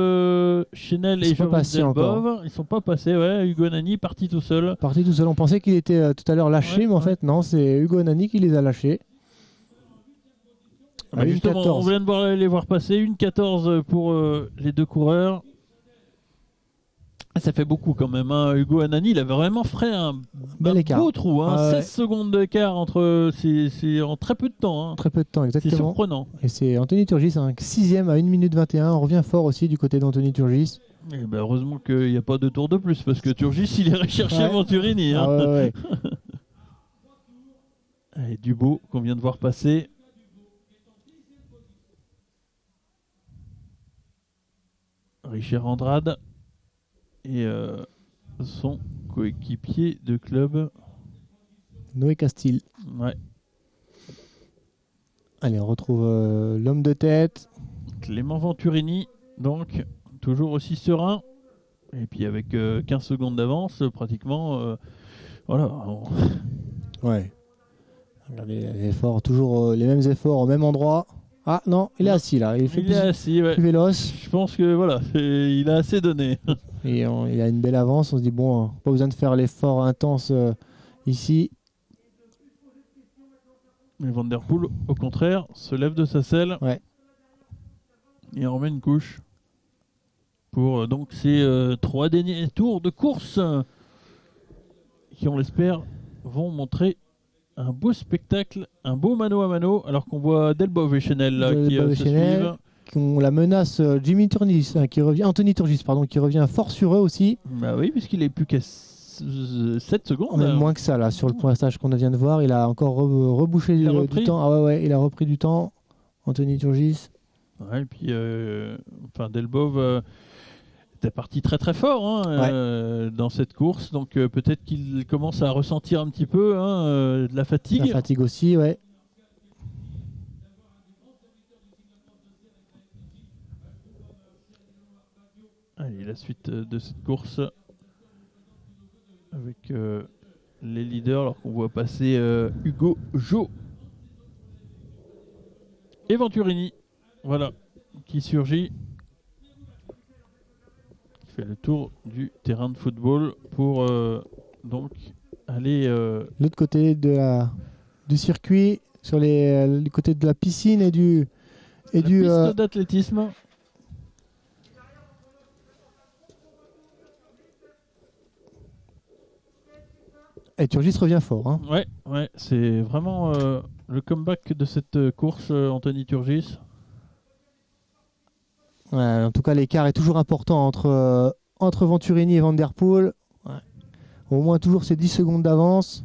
Chenel Ils et sont pas Joris passés Delbove. Ils sont pas passés, ouais. Hugo Anani parti tout seul. Parti tout seul. On pensait qu'il était tout à l'heure lâché, Ouais, mais en ouais. fait, non, c'est Hugo Nani qui les a lâchés. Bah, À justement, 1,14. on vient de les voir passer. 1,14 pour les deux coureurs. Ah, ça fait beaucoup quand même. Hein. Hugo Anani, il avait vraiment fait un Bel écart. beau trou. Hein. Ah ouais. 16 secondes d'écart entre. C'est en très peu de temps. Hein. Très peu de temps, C'est exactement. surprenant. Et c'est Anthony Turgis, 6e à 1 minute 21. On revient fort aussi du côté d'Anthony Turgis. Et ben, heureusement qu'il n'y a pas de tour de plus parce que Turgis, il irait chercher Ouais. Venturini. Hein. Ah ouais, ouais. Et Dubo qu'on vient de voir passer. Richard Andrade et son coéquipier de club. Noé Castil. Ouais. Allez, on retrouve l'homme de tête. Clément Venturini, donc toujours aussi serein. Et puis avec 15 secondes d'avance, pratiquement. Voilà. Ouais. Regardez les efforts, toujours les mêmes efforts au même endroit. Ah non, il est assis là. Il fait Il est assis, ouais. plus véloce. Je pense que voilà, il a assez donné. Et il a une belle avance. On se dit, bon, pas besoin de faire l'effort intense ici. Mais Van Der Poel, au contraire, se lève de sa selle. Ouais. Et en remet une couche. Pour donc ces 3 derniers tours de course qui, on l'espère, vont montrer un beau spectacle, un beau mano à mano, alors qu'on voit Delbove et Chenel là, qui Delbove et se Chenel. suivent. Qui ont la menace Jimmy Turgis, qui revient, Anthony Turgis, pardon, qui revient fort sur eux aussi. Bah oui, puisqu'il est plus qu'à 7 secondes. Même moins que ça là, sur le pointage qu'on vient de voir. Il a encore rebouché Il a du repris. temps. Ah ouais, il a repris du temps. Anthony Turgis. Ouais, et puis Delbove était parti très très fort hein, dans cette course, donc peut-être qu'il commence à ressentir un petit peu de la fatigue. La fatigue aussi, ouais. Allez, la suite de cette course avec les leaders, alors qu'on voit passer Hugo Jo et Venturini, voilà, qui surgit, qui fait le tour du terrain de football pour donc aller L'autre côté du circuit, sur le côté de la piscine et du la piste d'athlétisme. Et Turgis revient fort. Hein. Ouais, c'est vraiment le comeback de cette course, Anthony Turgis. Ouais, en tout cas, l'écart est toujours important entre Venturini et Van Der Poel. Ouais. Au moins toujours ces 10 secondes d'avance.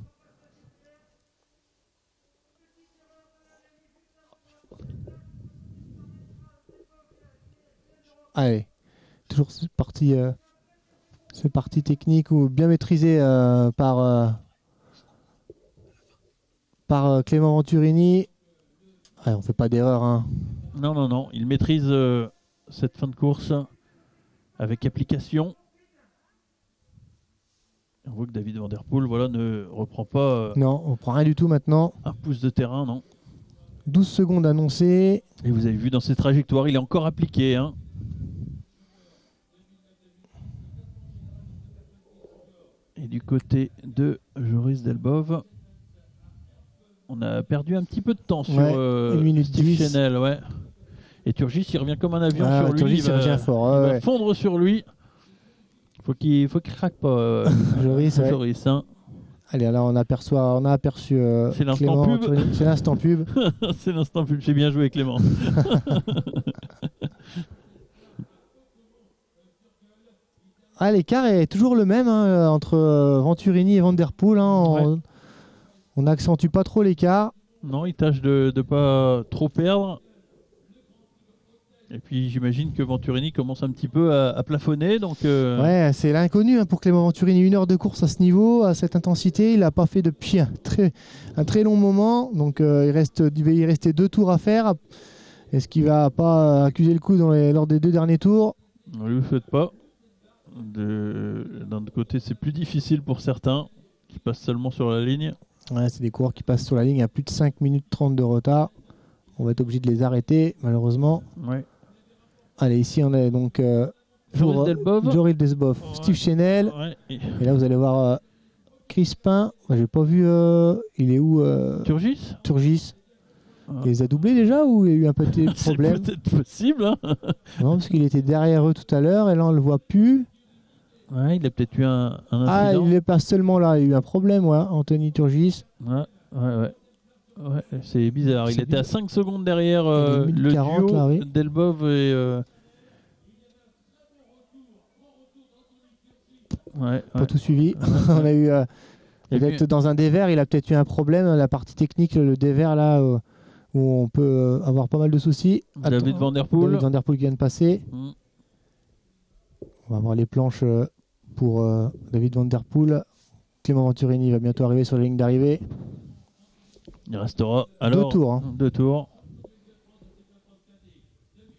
Allez, toujours cette partie technique ou bien maîtrisée par Clément Venturini. Ouais, on fait pas d'erreur. Hein. Non, il maîtrise cette fin de course avec application. On voit que David Van Der Poel ne reprend pas Non, on prend rien du tout maintenant. un pouce de terrain, non. 12 secondes annoncées. Et vous avez vu dans ses trajectoires, il est encore appliqué. Hein. Et du côté de Joris Delbove, On a perdu un petit peu de temps sur 1 minute Steve 10. Chenel, ouais. Et Turgis, il revient comme un avion sur lui. Turgis, il revient fort. Il va fondre sur lui. Faut qu'il craque pas. Joris, ouais. Joris, hein. Allez, là, on a aperçu C'est l'instant Clément, pub. C'est l'instant pub. C'est l'instant pub. J'ai bien joué, Clément. L'écart est toujours le même hein, entre Venturini et Van Der Poel. Hein, on n'accentue pas trop l'écart. Non, il tâche de ne pas trop perdre. Et puis j'imagine que Venturini commence un petit peu à plafonner. Donc, Ouais, c'est l'inconnu hein, pour Clément Venturini. 1 heure de course à ce niveau, à cette intensité. Il n'a pas fait depuis un très long moment. Donc il va y rester 2 tours à faire. Est-ce qu'il va pas accuser le coup lors des 2 derniers tours? On ne lui souhaite pas. D'un autre côté, c'est plus difficile pour certains qui passent seulement sur la ligne. Ouais, c'est des coureurs qui passent sur la ligne à plus de 5 minutes 30 de retard. On va être obligé de les arrêter, malheureusement. Ouais. Allez, ici on est donc Joris Delbov, ouais. Steve Chenel. Ouais. Et là, vous allez voir Crispin. Moi, j'ai pas vu. Il est où Turgis. Il les a doublés déjà ou il y a eu un petit problème? C'est peut-être possible. Hein. Non, parce qu'il était derrière eux tout à l'heure et là, on le voit plus. Ouais, il a peut-être eu un incident. Il est pas seulement là. Il y a eu un problème, ouais, Anthony Turgis. Ouais, c'est bizarre. Il était à 5 secondes derrière Il est le 1040, duo là, oui. Delbov et... Pas tout suivi. On a eu... peut-être dans un dévers, il a peut-être eu un problème. La partie technique, le dévers, là, où on peut avoir pas mal de soucis. David Van Der Poel. David Van Der Poel qui vient de passer. On va voir les planches pour David Van Der Poel. Clément Venturini va bientôt arriver sur la ligne d'arrivée. Il restera alors 2 tours. Hein. 2 tours.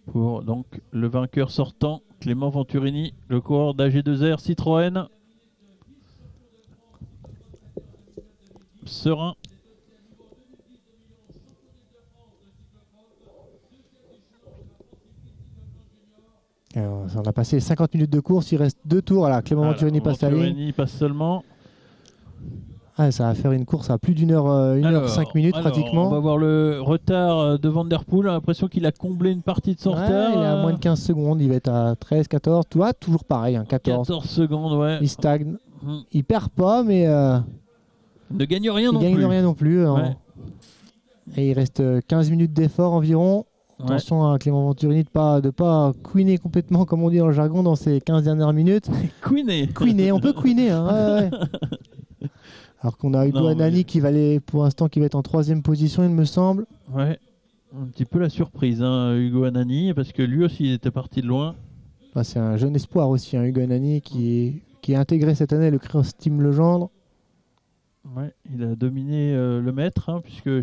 Pour donc le vainqueur sortant, Clément Venturini, le coureur d'AG2R Citroën. Serein. On a passé 50 minutes de course, il reste 2 tours. Voilà, Clément Venturini passe la ligne. Venturini passe seulement. Ça va faire une course à plus d'une heure, 1h05 minutes pratiquement. On va voir le retard de Van Der Poel. J'ai l'impression qu'il a comblé une partie de son retard. Il est à moins de 15 secondes, il va être à 13, 14. Tu vois, toujours pareil, 14. 14 secondes, ouais. Il stagne. Il perd pas, mais il ne gagne rien non plus. Il gagne rien non plus. Ouais. Et il reste 15 minutes d'effort environ. Attention à Clément Venturini de pas queener complètement, comme on dit dans le jargon, dans ces 15 dernières minutes. Queener, on peut queener. Hein, ouais. Alors qu'on a Hugo Anani qui va pour l'instant qui va être en 3e position, il me semble. Ouais, un petit peu la surprise, hein, Hugo Anani, parce que lui aussi il était parti de loin. C'est un jeune espoir aussi, hein, Hugo Anani, qui a intégré cette année le Cross Team Legendre. Ouais, il a dominé le maître, hein, puisque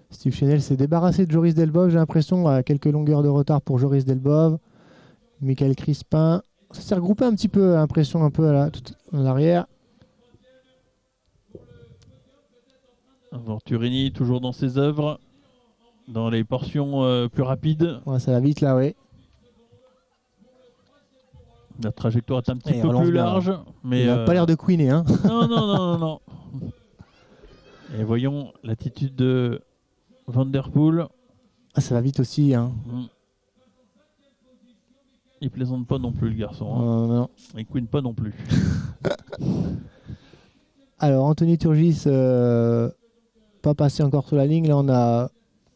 Steve Chenel s'est débarrassé de Joris Delbov, j'ai l'impression, à quelques longueurs de retard pour Joris Delbov. Michael Crispin, ça s'est regroupé un petit peu, l'impression, un peu tout à l'arrière. Venturini toujours dans ses œuvres, dans les portions plus rapides. Ouais, ça va vite là, oui. La trajectoire est un petit peu plus large. Mais il n'a pas l'air de queener. Hein. Non. Et voyons l'attitude de Van Der Poel. Ça va vite aussi. Hein. Il plaisante pas non plus, le garçon. Hein. Non. Il queen pas non plus. Alors, Anthony Turgis, pas passé encore sur la ligne. Là, on a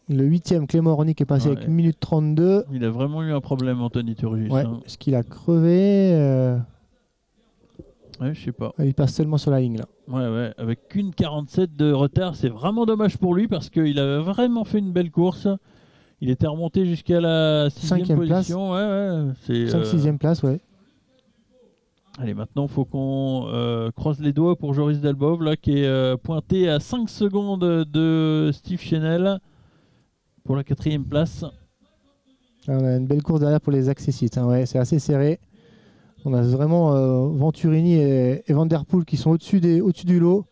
le 8e, Clément Orny, qui est passé avec 1 minute 32. Il a vraiment eu un problème, Anthony Turgis. Ouais. Est-ce qu'il a crevé Ouais, je sais pas. Il passe seulement sur la ligne, là. Ouais. Avec qu'une 47 de retard, c'est vraiment dommage pour lui parce qu'il avait vraiment fait une belle course. Il était remonté jusqu'à la 6e position. Place. 5-6e place, ouais. Allez, maintenant, il faut qu'on croise les doigts pour Joris Delbov, là, qui est pointé à 5 secondes de Steve Chenel pour la 4e place. Là, on a une belle course derrière pour les accessites. Hein, ouais, c'est assez serré. On a vraiment Venturini et Van Der Poel qui sont au-dessus du lot.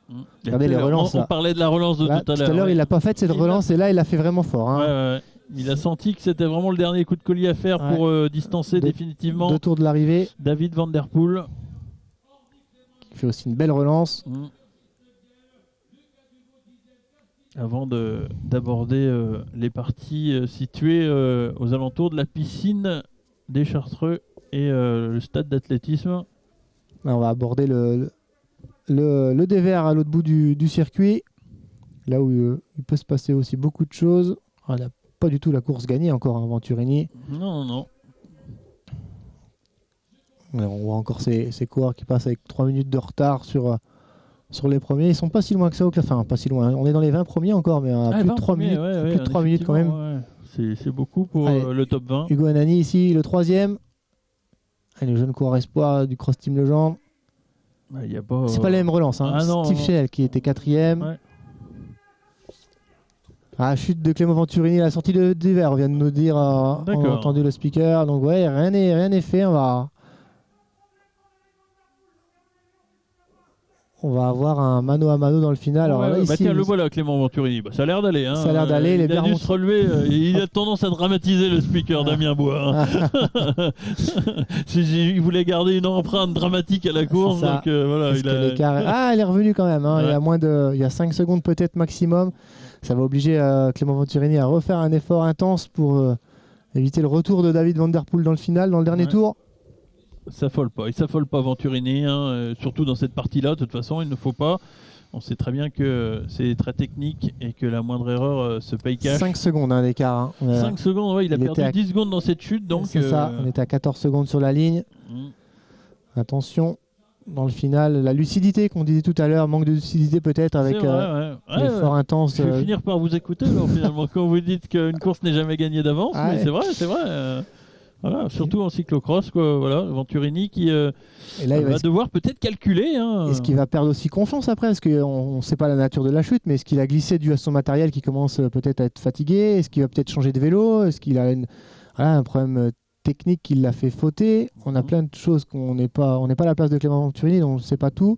Regardez les relances. On parlait de la relance de tout à l'heure. Tout à l'heure, il n'a pas fait cette relance et là, il l'a fait vraiment fort. Hein. Ouais. Il a senti que c'était vraiment le dernier coup de collier à faire pour distancer définitivement 2 tours de l'arrivée. David Van Der Poel. Qui fait aussi une belle relance. avant d'aborder les parties situées aux alentours de la piscine des Chartreux et le stade d'athlétisme. Là, on va aborder le dévers à l'autre bout du circuit, là où il peut se passer aussi beaucoup de choses. Il n'a pas du tout la course gagnée encore, hein, Venturini. Non. On voit encore ces coureurs qui passent avec 3 minutes de retard sur les premiers. Ils sont pas si loin que ça, enfin pas si loin. On est dans les 20 premiers encore, mais à plus de 3 minutes, plus de 3 minutes quand même. Ouais. C'est beaucoup pour le top 20. Hugo Anani ici, le 3e. Le jeune coureur espoir du Cross Team Legendre. C'est pas la même relance. Hein. Steve Chenel qui était 4e. Ouais. Chute de Clément Venturini à la sortie d'hiver, on vient de nous dire, on a entendu le speaker. Donc ouais, rien n'est fait. On va avoir un mano à mano dans le final. Alors, là, ici, tiens, le voilà, Clément Venturini. Ça a l'air d'aller. Hein. Ça a l'air d'aller. Il a dû se relever. Il a tendance à dramatiser, le speaker Damien Bois. Hein. Il voulait garder une empreinte dramatique à la course. Donc, voilà, il est revenu quand même. Hein. Ouais. Il y a 5 secondes peut-être maximum. Ça va obliger Clément Venturini à refaire un effort intense pour éviter le retour de David Van Der Poel dans le final, dans le dernier tour. Il s'affole pas Venturini, hein, surtout dans cette partie-là. De toute façon, il ne faut pas. On sait très bien que c'est très technique et que la moindre erreur se paye cash. 5 secondes d'écart. Hein. 5 secondes, il a perdu 10 secondes dans cette chute. C'est ça, on était à 14 secondes sur la ligne. Attention, dans le final, la lucidité qu'on disait tout à l'heure, manque de lucidité peut-être avec l'effort intense. Je vais finir par vous écouter finalement quand vous dites qu'une course n'est jamais gagnée d'avance. Mais c'est vrai. Voilà, surtout en cyclocross, quoi. Voilà, Venturini qui va devoir peut-être calculer. Hein. Est-ce qu'il va perdre aussi confiance après? Parce qu'on ne sait pas la nature de la chute, mais est-ce qu'il a glissé dû à son matériel qui commence peut-être à être fatigué? Est-ce qu'il va peut-être changer de vélo? Est-ce qu'il a un problème technique qui l'a fait fauter? On a plein de choses on n'est pas à la place de Clément Venturini, donc on ne sait pas tout.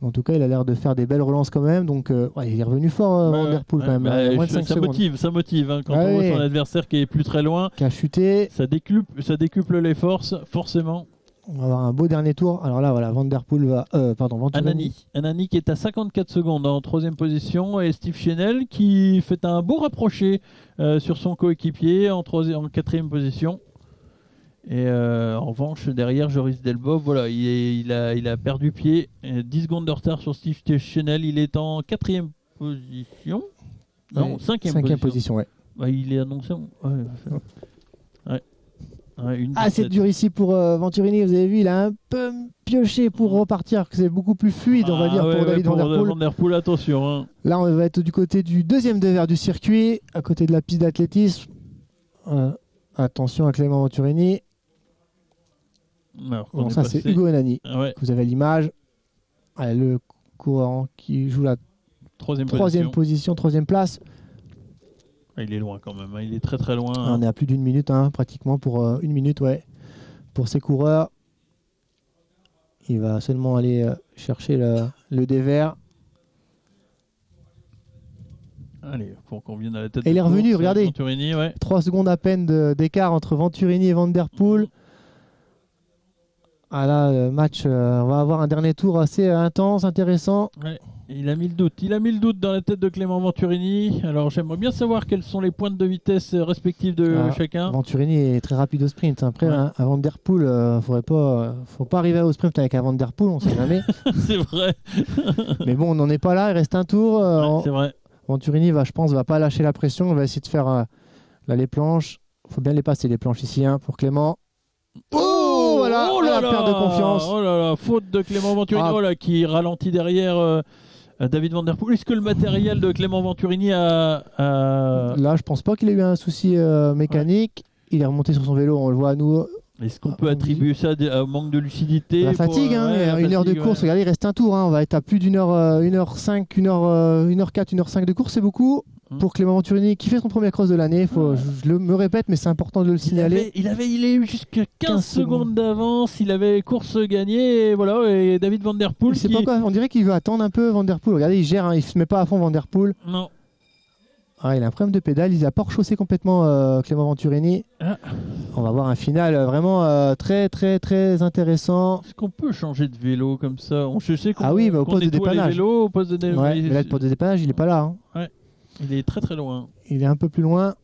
En tout cas, il a l'air de faire des belles relances quand même. Donc, il est revenu fort, Van Der Poel quand même. Moins de 5 secondes. Ça motive. Hein, quand on voit son adversaire qui est plus très loin, qui a chuté. Ça décuple les forces, forcément. On va avoir un beau dernier tour. Alors là, voilà, Van Der Poel va. Venturini. Anani qui est à 54 secondes en 3e position. Et Steve Chenel qui fait un beau rapproché sur son coéquipier en 4e position. Et en revanche, derrière Joris Delbov, voilà, il a perdu pied. 10 secondes de retard sur Steve Chenel. Il est en 4e position. Non, 5e position, ouais. Il est annoncé. C'est dur ici pour Venturini. Vous avez vu, il a un peu pioché pour repartir. C'est beaucoup plus fluide, on va dire, pour David Van Der Poel. Van Der Poel, attention. Hein. Là, on va être du côté du 2e dévers du circuit, à côté de la piste d'athlétisme. Attention à Clément Venturini. Ça c'est Hugo Anani. Vous avez l'image. Le courant qui joue la 3e position, 3e place. Il est loin quand même, hein. Il est très très loin. On est à plus d'1 minute, hein, pratiquement pour 1 minute, pour ces coureurs. Il va seulement aller chercher le dévers. Allez, pour qu'on vienne à la tête. Et il est revenu, regardez. Venturini, 3 secondes à peine d'écart entre Venturini et Van Der Poel. Là, le match, on va avoir un dernier tour assez intense, intéressant. Il a mis le doute. Il a mis le doute dans la tête de Clément Venturini. Alors, j'aimerais bien savoir quelles sont les pointes de vitesse respectives de chacun. Venturini est très rapide au sprint. Après, à Van Der Poel, faut pas arriver au sprint avec un Van Der Poel, on sait jamais. C'est vrai. Mais bon, on n'en est pas là. Il reste un tour. C'est vrai. Venturini, va pas lâcher la pression. On va essayer de faire les planches. Il faut bien les passer, les planches ici, pour Clément. La perte de confiance. Oh là là, faute de Clément Venturini qui ralentit derrière David Van Der Poel. Est-ce que le matériel de Clément Venturini a... Là, je pense pas qu'il ait eu un souci mécanique. Il est remonté sur son vélo, on le voit à nous. Est-ce qu'on peut attribuer ça au manque de lucidité? La fatigue, une heure de course. Regardez, il reste un tour. On va être à plus d'1 heure, 1h05, 1h04, 1h05 de course. C'est beaucoup. Pour Clément Venturini qui fait son premier cross de l'année, je me répète, mais c'est important de le signaler. Il a eu jusqu'à 15 secondes d'avance, il avait course gagnée, et voilà. Et David Van Der Poel. On dirait qu'il veut attendre un peu Van Der Poel. Regardez, il gère, il se met pas à fond Van Der Poel. Non. Il a un problème de pédale, il a pas rechaussé complètement Clément Venturini. On va voir un final vraiment très très très intéressant. Est-ce qu'on peut changer de vélo comme ça? Je sais qu'on au poste de dépannage. Vélos, au poste de mais là, le poste de dépannage, il est pas là. Il est très très loin. Il est un peu plus loin.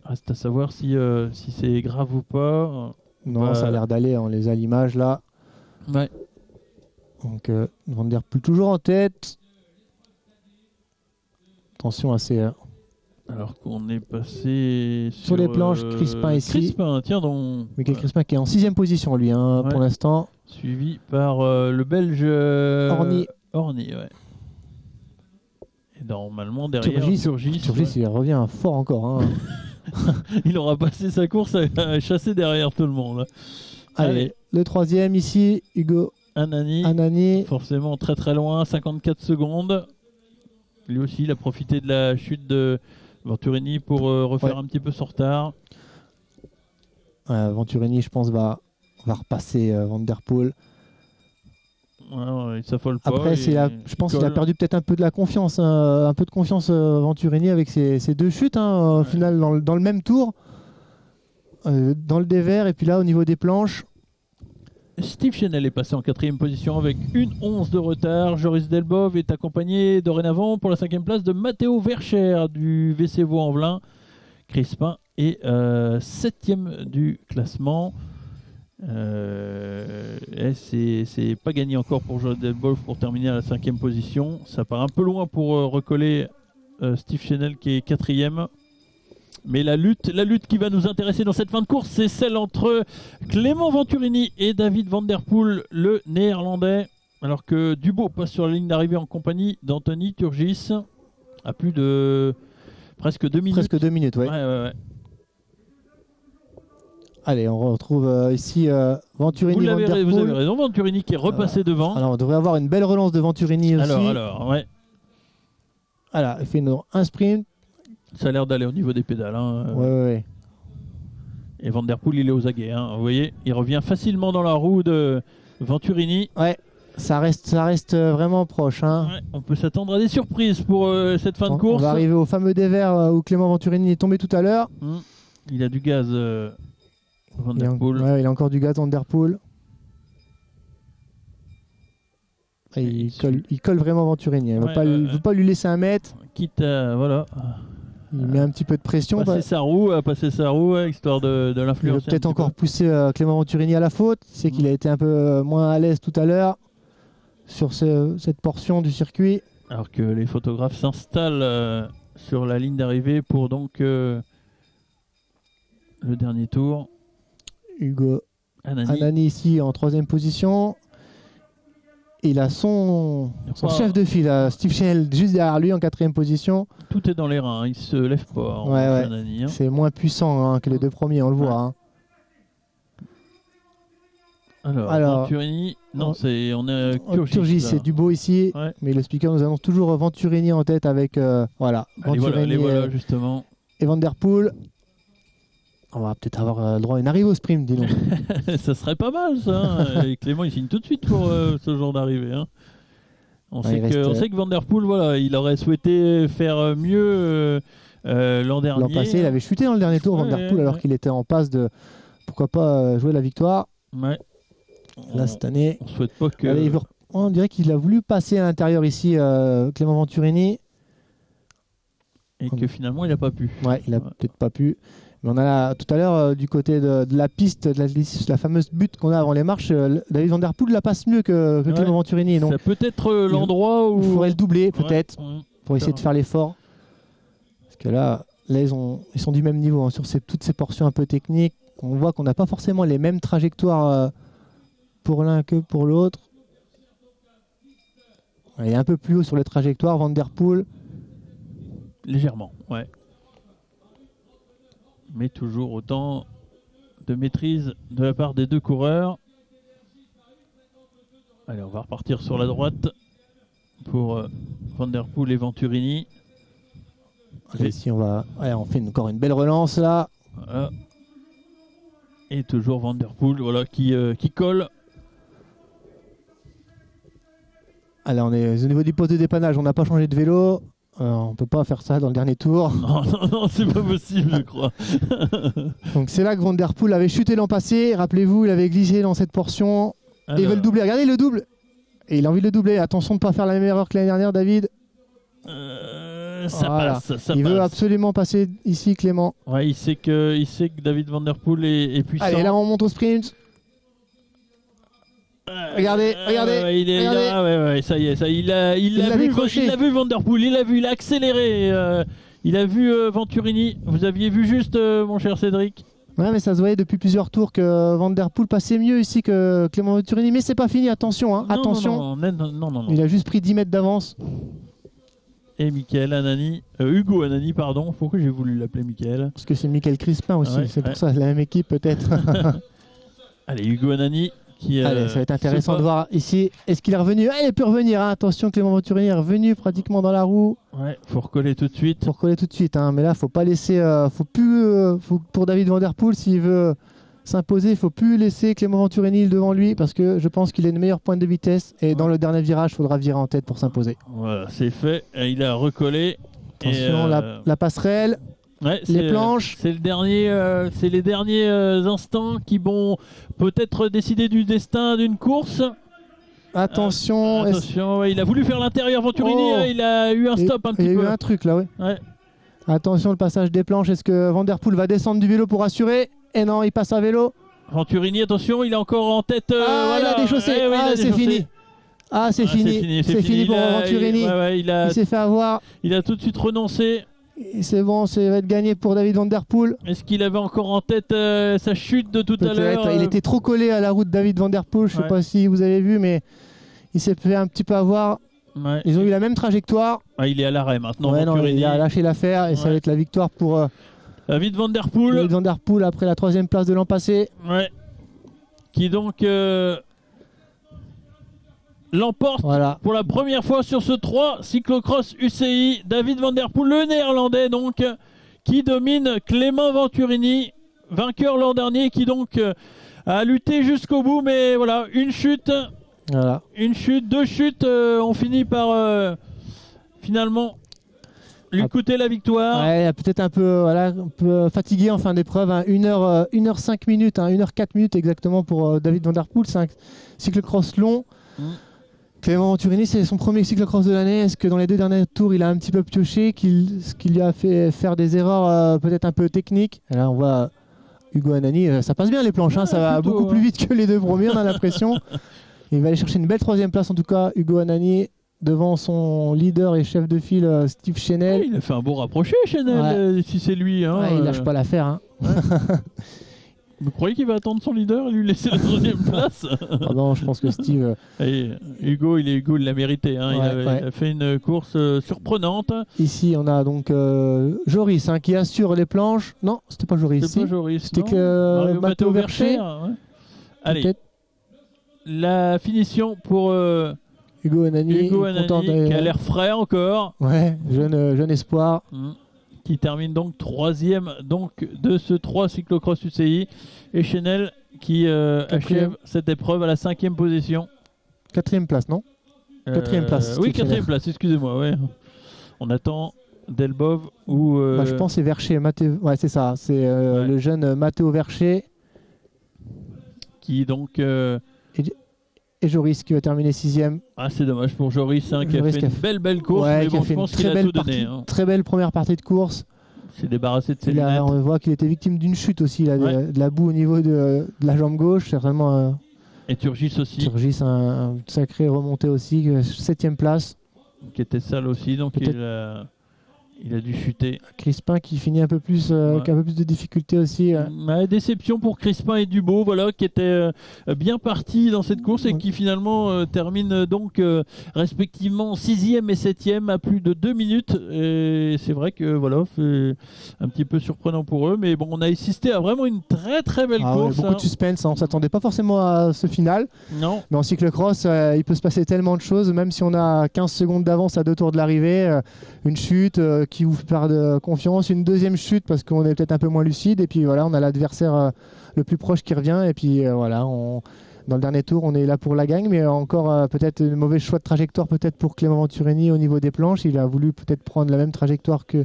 Reste à savoir si c'est grave ou pas. Non, ça a l'air d'aller, on les a à l'image là. Ouais. Donc Van Der Poel toujours en tête. Attention à ces... Alors qu'on est passé sur les planches, Crispin ici. Crispin, tiens donc. Michael Crispin qui est en 6ème position lui pour l'instant. Suivi par le Belge Orny, ouais. Et normalement derrière Turgis. Turgis il revient fort encore. Hein. Il aura passé sa course à chasser derrière tout le monde. Allez, le 3e ici, Ugo Anani. Forcément très très loin, 54 secondes. Lui aussi, il a profité de la chute de Venturini pour refaire un petit peu son retard. Venturini, je pense, va repasser Van Der Poel. Il s'affole pas. Après, je pense qu'il a perdu peut-être un peu de la confiance, Venturini avec ses deux chutes, au final, dans le même tour, dans le dévers, et puis là, au niveau des planches. Steve Chenel est passé en 4e position avec 1:11 de retard. Joris Delbov est accompagné dorénavant pour la 5e place de Matteo Vercher du VC Vaux-en-Velin. Crispin est 7e du classement. C'est pas gagné encore pour Joris Delbov pour terminer à la 5e position. Ça part un peu loin pour recoller Steve Chenel qui est 4e. Mais la lutte qui va nous intéresser dans cette fin de course, c'est celle entre Clément Venturini et David Van Der Poel, le néerlandais. Alors que Dubo passe sur la ligne d'arrivée en compagnie d'Anthony Turgis à plus de presque 2 minutes. Presque 2 minutes, ouais. Ouais. Allez, on retrouve ici Venturini. Vous avez raison, Venturini qui est repassé devant. Alors, on devrait avoir une belle relance de Venturini aussi. Alors, ouais. Alors, il fait un sprint. Ça a l'air d'aller au niveau des pédales. Ouais. Et Van Der Poel, il est aux aguets. Vous voyez, il revient facilement dans la roue de Venturini. Ouais, ça reste vraiment proche. Ouais, on peut s'attendre à des surprises pour cette fin de course. On va arriver au fameux dévers où Clément Venturini est tombé tout à l'heure. Il a du gaz, Van Der Poel. Ouais, il a encore du gaz, Van Der Poel. Il colle vraiment Venturini. Il ne veut pas lui laisser un mètre. Quitte à... Voilà. Il met un petit peu de pression. Passer sa roue, histoire de l'influencer. Il veut peut-être encore pousser Clément Venturini à la faute. C'est qu'il a été un peu moins à l'aise tout à l'heure sur cette portion du circuit. Alors que les photographes s'installent sur la ligne d'arrivée pour donc le dernier tour. Ugo Anani ici en 3e position. Il a son chef de file, Steve Chenel, juste derrière lui en 4e position. Tout est dans les reins, il se lève pas. Anani, c'est moins puissant que les deux premiers, on le voit. Alors Venturini, non, on est Turgis, c'est Dubo ici, mais le speaker nous annonce toujours Venturini en tête avec Venturini voilà, justement. Et Van Der Poel. On va peut-être avoir droit à une arrivée au sprint, dis donc. Ça serait pas mal, ça. Et Clément, il signe tout de suite pour ce genre d'arrivée. On sait que Van Der Poel, voilà, il aurait souhaité faire mieux l'an dernier. L'an passé, il avait chuté dans le dernier tour, Van Der Poel, alors qu'il était en passe de, pourquoi pas, jouer la victoire. Ouais. Là, cette année, on souhaite pas que... Allez, on dirait qu'il a voulu passer à l'intérieur ici, Clément Venturini. Et que finalement, il n'a pas pu. Ouais, il n'a peut-être pas pu. Mais on a tout à l'heure, du côté de la piste, de la fameuse butte qu'on a avant les marches, David Van Der Poel la passe mieux que Clément Venturini. Donc, ça peut être l'endroit où... Il faudrait le doubler, peut-être, pour essayer de faire l'effort. Parce que là ils sont du même niveau sur toutes ces portions un peu techniques. On voit qu'on n'a pas forcément les mêmes trajectoires pour l'un que pour l'autre. Il est un peu plus haut sur les trajectoires, Van Der Poel. Légèrement, ouais. Mais toujours autant de maîtrise de la part des deux coureurs. Allez, on va repartir sur la droite pour Van Der Poel et Venturini. Allez, ici on fait encore une belle relance là. Voilà. Et toujours Van Der Poel, voilà, qui colle. Allez, on est au niveau du poste de dépannage, on n'a pas changé de vélo. On peut pas faire ça dans le dernier tour. Non, c'est pas possible, je crois. Donc c'est là que Van Der Poel avait chuté l'an passé. Rappelez-vous, il avait glissé dans cette portion. Et il veut le doubler. Regardez, il le double. Et il a envie de le doubler. Attention de ne pas faire la même erreur que l'année dernière, David. Ça Voilà. passe. Ça Il passe. veut absolument passer ici, Clément. Ouais, il sait que David Van Der Poel est puissant. Allez, là on monte au sprint. Regardez, regardez, il est regardez. là, ouais, ça y est, il l'a l'a vu, décroché. il a vu Van Der Poel, il a accéléré. Il a vu Venturini. Vous aviez vu juste, mon cher Cédric. Ouais, mais ça se voyait depuis plusieurs tours que Van Der Poel passait mieux ici que Clément Venturini. Mais c'est pas fini, attention, hein, attention. Non. Il a juste pris 10 mètres d'avance. Et Michael Anani, Hugo Anani, pardon. Pourquoi j'ai voulu l'appeler Michael? Parce que c'est Michael Crispin aussi, Ouais, c'est pour ouais. ça, la même équipe peut-être. Allez, Hugo Anani. Allez, ça va être intéressant de voir ici. Est-ce qu'il est revenu? Ah, il peut revenir, hein. Attention, Clément Venturini est revenu pratiquement dans la roue. Ouais, faut recoller tout de suite. Pour coller tout de suite, hein. Mais là, faut pas laisser. Pour David Van Der Poel, s'il veut s'imposer, il faut plus laisser Clément Venturini devant lui parce que je pense qu'il a une meilleure pointe de vitesse. Et dans le dernier virage, il faudra virer en tête pour s'imposer. Voilà, c'est fait. Et il a recollé. Attention, Et, la passerelle. ouais, Les planches. C'est les derniers instants qui vont peut-être décider du destin d'une course. Attention. Attention, ouais, il a voulu faire l'intérieur Venturini, Oh. il a eu un stop un Il petit y a peu. eu un truc là, oui. Ouais. Attention, le passage des planches. Est-ce que Van Der Poel va descendre du vélo pour assurer? Et non, il passe à vélo. Venturini, attention, il est encore en tête. Il a déchaussé. Ouais, ouais, il a c'est déchaussé. fini. C'est fini. C'est fini pour Venturini. Il Il s'est fait avoir. a tout de suite renoncé. Et c'est bon, ça va être gagné pour David Van Der Poel. Est-ce qu'il avait encore en tête sa chute de tout à l'heure? Peut-être. Il était trop collé à la route de David Van Der Poel. Je sais Ouais. pas si vous avez vu, mais il s'est fait un petit peu avoir. Ouais. Ils ont eu la même trajectoire. Ah, il est à l'arrêt maintenant. Ouais, non, Venturini. il a lâché l'affaire et ça Ouais. va être la victoire pour David Van Der Poel. David Van Der Poel après la 3e place de l'an passé. Ouais. Qui donc l'emporte Voilà. pour la première fois sur ce 3 cyclocross UCI. David Van Der Poel, le néerlandais donc, qui domine Clément Venturini, vainqueur l'an dernier, qui donc a lutté jusqu'au bout. Mais voilà, une chute, Voilà. deux chutes, on finit par finalement lui coûter la victoire. Ouais, peut-être un peu fatigué en fin d'épreuve. 1h05 minutes, 1h04 minutes exactement pour David Van Der Poel. C'est un cyclocross long. Clément Venturini, c'est son premier cyclocross de l'année. Est-ce que dans les 2 derniers tours, il a un petit peu pioché, ce qui lui a fait faire des erreurs peut-être un peu techniques? Et là, on voit Hugo Anani, ça passe bien les planches, ça va plutôt, beaucoup plus vite que les 2 premiers, on a l'impression. Il va aller chercher une belle 3e place en tout cas, Hugo Anani, devant son leader et chef de file Steve Chenel. Ouais, il a fait un beau rapproché, Chanel, Ouais. si c'est lui. Hein, Ouais, il lâche pas l'affaire. Vous croyez qu'il va attendre son leader et lui laisser la 3e place? Oh non, je pense que Steve. Et Hugo, il l'a mérité. Hein. Ouais, Il a fait une course surprenante. Ici, on a donc Joris qui assure les planches. Non, c'était pas Joris. C'est pas Joris. C'était non. que Mario Matteo Vercher. Ouais. Allez, Peut-être la finition pour Hugo Anani. Hugo content Anani, qui a l'air frais encore. Ouais, jeune espoir. Qui termine donc 3e donc, de ce 3 cyclocross UCI. Et Chanel qui achève cette épreuve à la 5e position. 4e place, non? 4e place. Oui, Steve 4e Chenel. place, excusez-moi. Ouais. On attend Delbov ou. Je pense que c'est Vercher. Ouais, c'est ça. C'est le jeune Matteo Vercher. Qui donc. Et Joris qui va terminer 6e. Ah, c'est dommage pour Joris, qui a Joris fait une belle course. Ouais, Mais qui a bon, fait je pense une qu'il très a belle tout donné. partie, très belle première partie de course. Il s'est débarrassé de ses lunettes. On voit qu'il était victime d'une chute aussi, là, de la boue au niveau de la jambe gauche. C'est vraiment. Et Turgis aussi. Turgis, un sacré remontée aussi, 7e place. Qui était sale aussi, donc il a dû chuter. Crispin qui finit un peu plus, qui a un peu plus de difficultés aussi. Déception pour Crispin et Dubo, voilà, qui étaient bien partis dans cette course et qui finalement terminent donc respectivement 6e et 7e à plus de 2 minutes. Et c'est vrai que voilà, c'est un petit peu surprenant pour eux, mais bon, on a assisté à vraiment une très très belle course. Beaucoup de suspense, on s'attendait pas forcément à ce final. Non. Mais en cyclocross, il peut se passer tellement de choses, même si on a 15 secondes d'avance à 2 tours de l'arrivée, une chute qui vous fait perdre de confiance, une 2e chute parce qu'on est peut-être un peu moins lucide, et puis voilà, on a l'adversaire le plus proche qui revient, et puis voilà, dans le dernier tour, on est là pour la gagne, mais encore peut-être un mauvais choix de trajectoire peut-être pour Clément Venturini au niveau des planches. Il a voulu peut-être prendre la même trajectoire que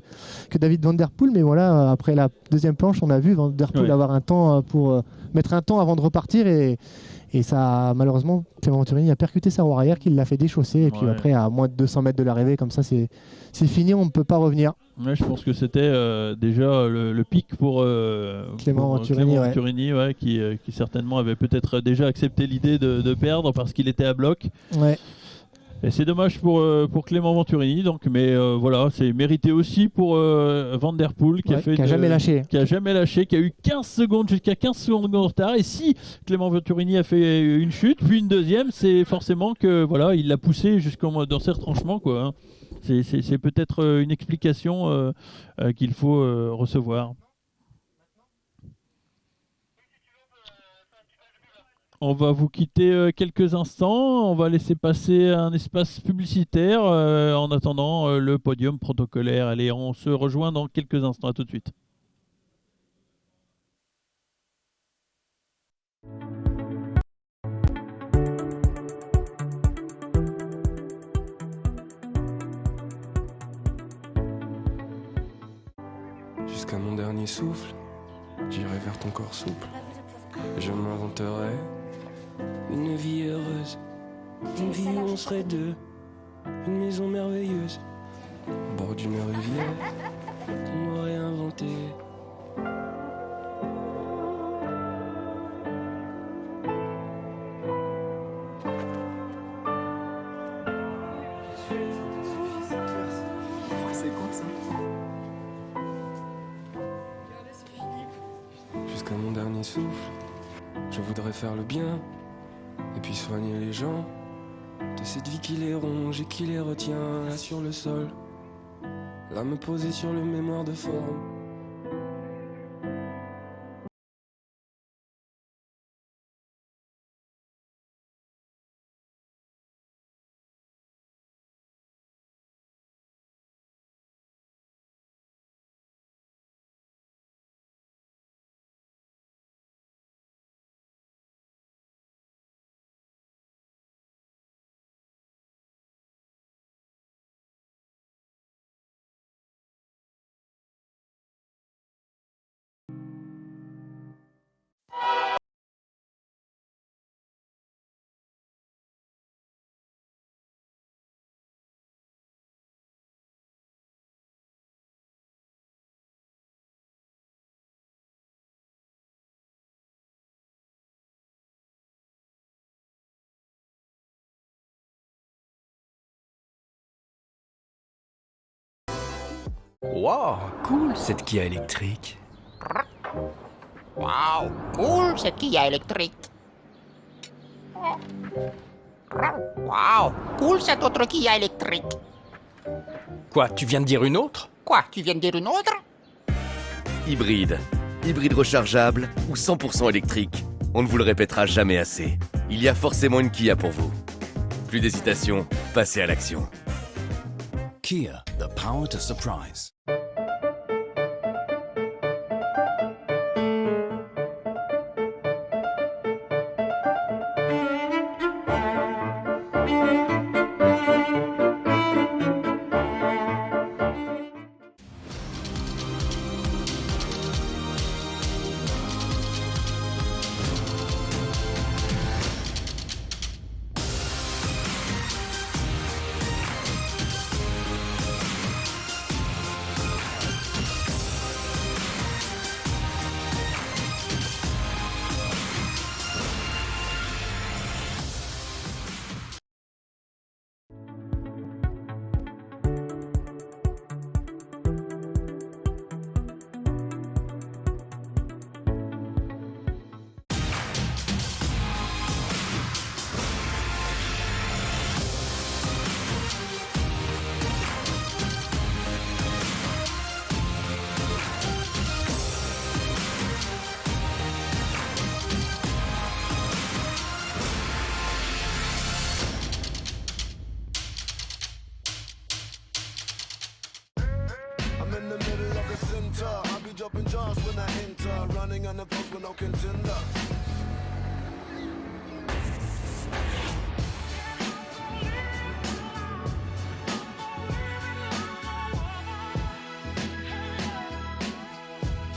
David Van Der Poel, mais voilà, après la 2e planche, on a vu Van Der Poel avoir un temps pour mettre un temps avant de repartir et ça, malheureusement, Clément Venturini a percuté sa roue arrière qui l'a fait déchausser. Et puis après, à moins de 200 mètres de l'arrivée, comme ça, c'est fini, on ne peut pas revenir. Ouais, je pense que c'était déjà le pic pour Clément Venturini, qui certainement avait peut-être déjà accepté l'idée de perdre parce qu'il était à bloc. Ouais. Et c'est dommage pour Clément Venturini, donc, mais voilà, c'est mérité aussi pour Van Der Poel qui a jamais lâché. Qui a eu 15 secondes, jusqu'à 15 secondes de retard. Et si Clément Venturini a fait une chute, puis une deuxième, c'est forcément que voilà, il l'a poussé dans ses retranchements, quoi. Hein. C'est peut-être une explication qu'il faut recevoir. On va vous quitter quelques instants. On va laisser passer un espace publicitaire en attendant le podium protocolaire. Allez, on se rejoint dans quelques instants. À tout de suite. Jusqu'à mon dernier souffle, j'irai vers ton corps souple. Et je m'inventerai une vie heureuse, une vie où on serait deux, une maison merveilleuse, au bord d'une rivière qu'on m'aurait inventée. C'est quoi ça? Jusqu'à mon dernier souffle, je voudrais faire le bien et puis soigner les gens de cette vie qui les ronge et qui les retient là sur le sol, là me poser sur le mémoire de forme. Wow, cool cette Kia électrique. Waouh, cool cette Kia électrique. Waouh, cool cette autre Kia électrique. Quoi, tu viens de dire une autre? Quoi, tu viens de dire une autre? Hybride. Hybride rechargeable ou 100% électrique. On ne vous le répétera jamais assez. Il y a forcément une Kia pour vous. Plus d'hésitation, passez à l'action. Kia, the power to surprise.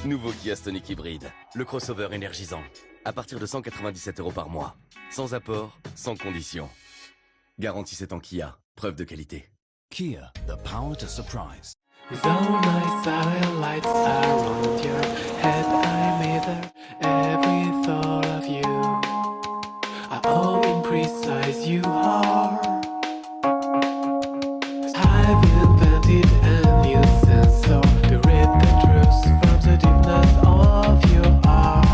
Nouveau Kia Stonic Hybride, le crossover énergisant. À partir de 197 € par mois. Sans apport, sans condition. Garantie 7 ans Kia, preuve de qualité. Kia, the power to surprise. Though my satellites around your head, I measure every thought of you. How imprecise you are. I've invented a new sensor to read the truth from the deepness of your heart.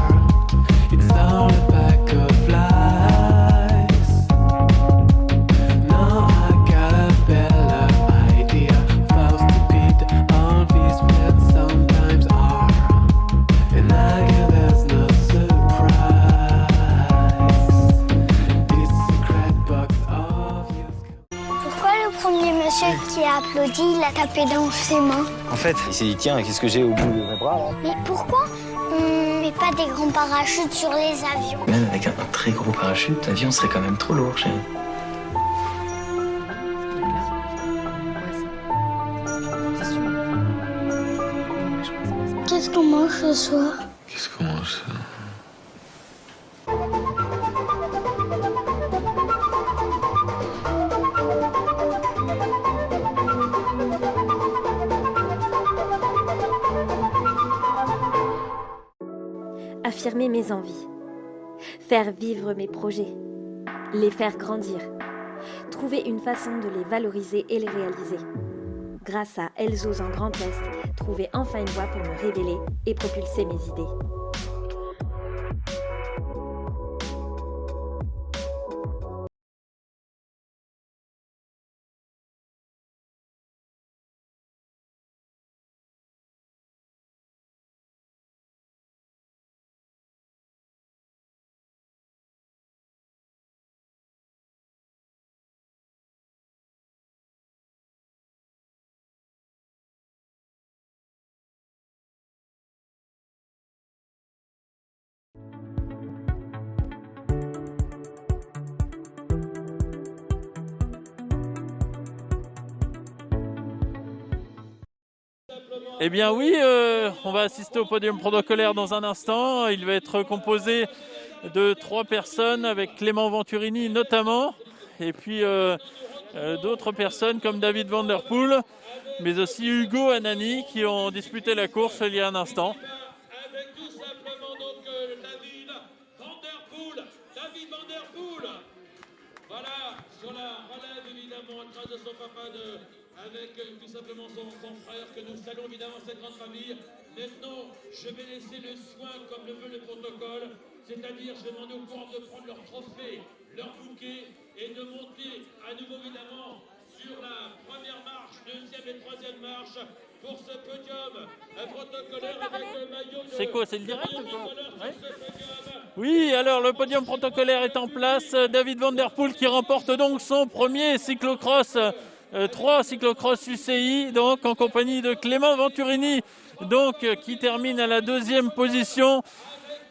It's all a pack of lies. Now I got a better idea of how stupid all these plans sometimes are. And I guess there's no surprise. This secret box of you. Pourquoi le premier monsieur qui a applaudi, il a tapé dans ses mains? En fait, il s'est dit tiens, qu'est-ce que j'ai au bout de mes bras là? Mais pourquoi on met pas des grands parachutes sur les avions? Même avec un très gros parachute, l'avion serait quand même trop lourd, chérie. Qu'est-ce qu'on mange ce soir? Qu'est-ce qu'on mange ça? Affirmer mes envies, faire vivre mes projets, les faire grandir, trouver une façon de les valoriser et les réaliser. Grâce à Elles osent en Grand Est, trouver enfin une voie pour me révéler et propulser mes idées. Eh bien oui, on va assister au podium protocolaire dans un instant. Il va être composé de 3 personnes avec Clément Venturini notamment. Et puis d'autres personnes comme David Van Der Poel, mais aussi Ugo Anani qui ont disputé la course il y a un instant. Avec tout simplement donc David Van Der Poel. Voilà, sur la relève évidemment en train de son papa avec tout simplement son frère que nous saluons évidemment cette grande famille. Maintenant, je vais laisser le soin comme le veut le protocole, c'est-à-dire je demande aux coureurs de prendre leur trophée, leur bouquet et de monter à nouveau évidemment sur la première marche, deuxième et troisième marche pour ce podium protocolaire avec le maillot de... C'est quoi, c'est le direct ou quoi? Ouais. Oui, alors le podium protocolaire est en place. David Van Der Poel qui remporte donc son premier cyclocross, 3 cyclocross UCI, donc en compagnie de Clément Venturini, donc qui termine à la 2e position.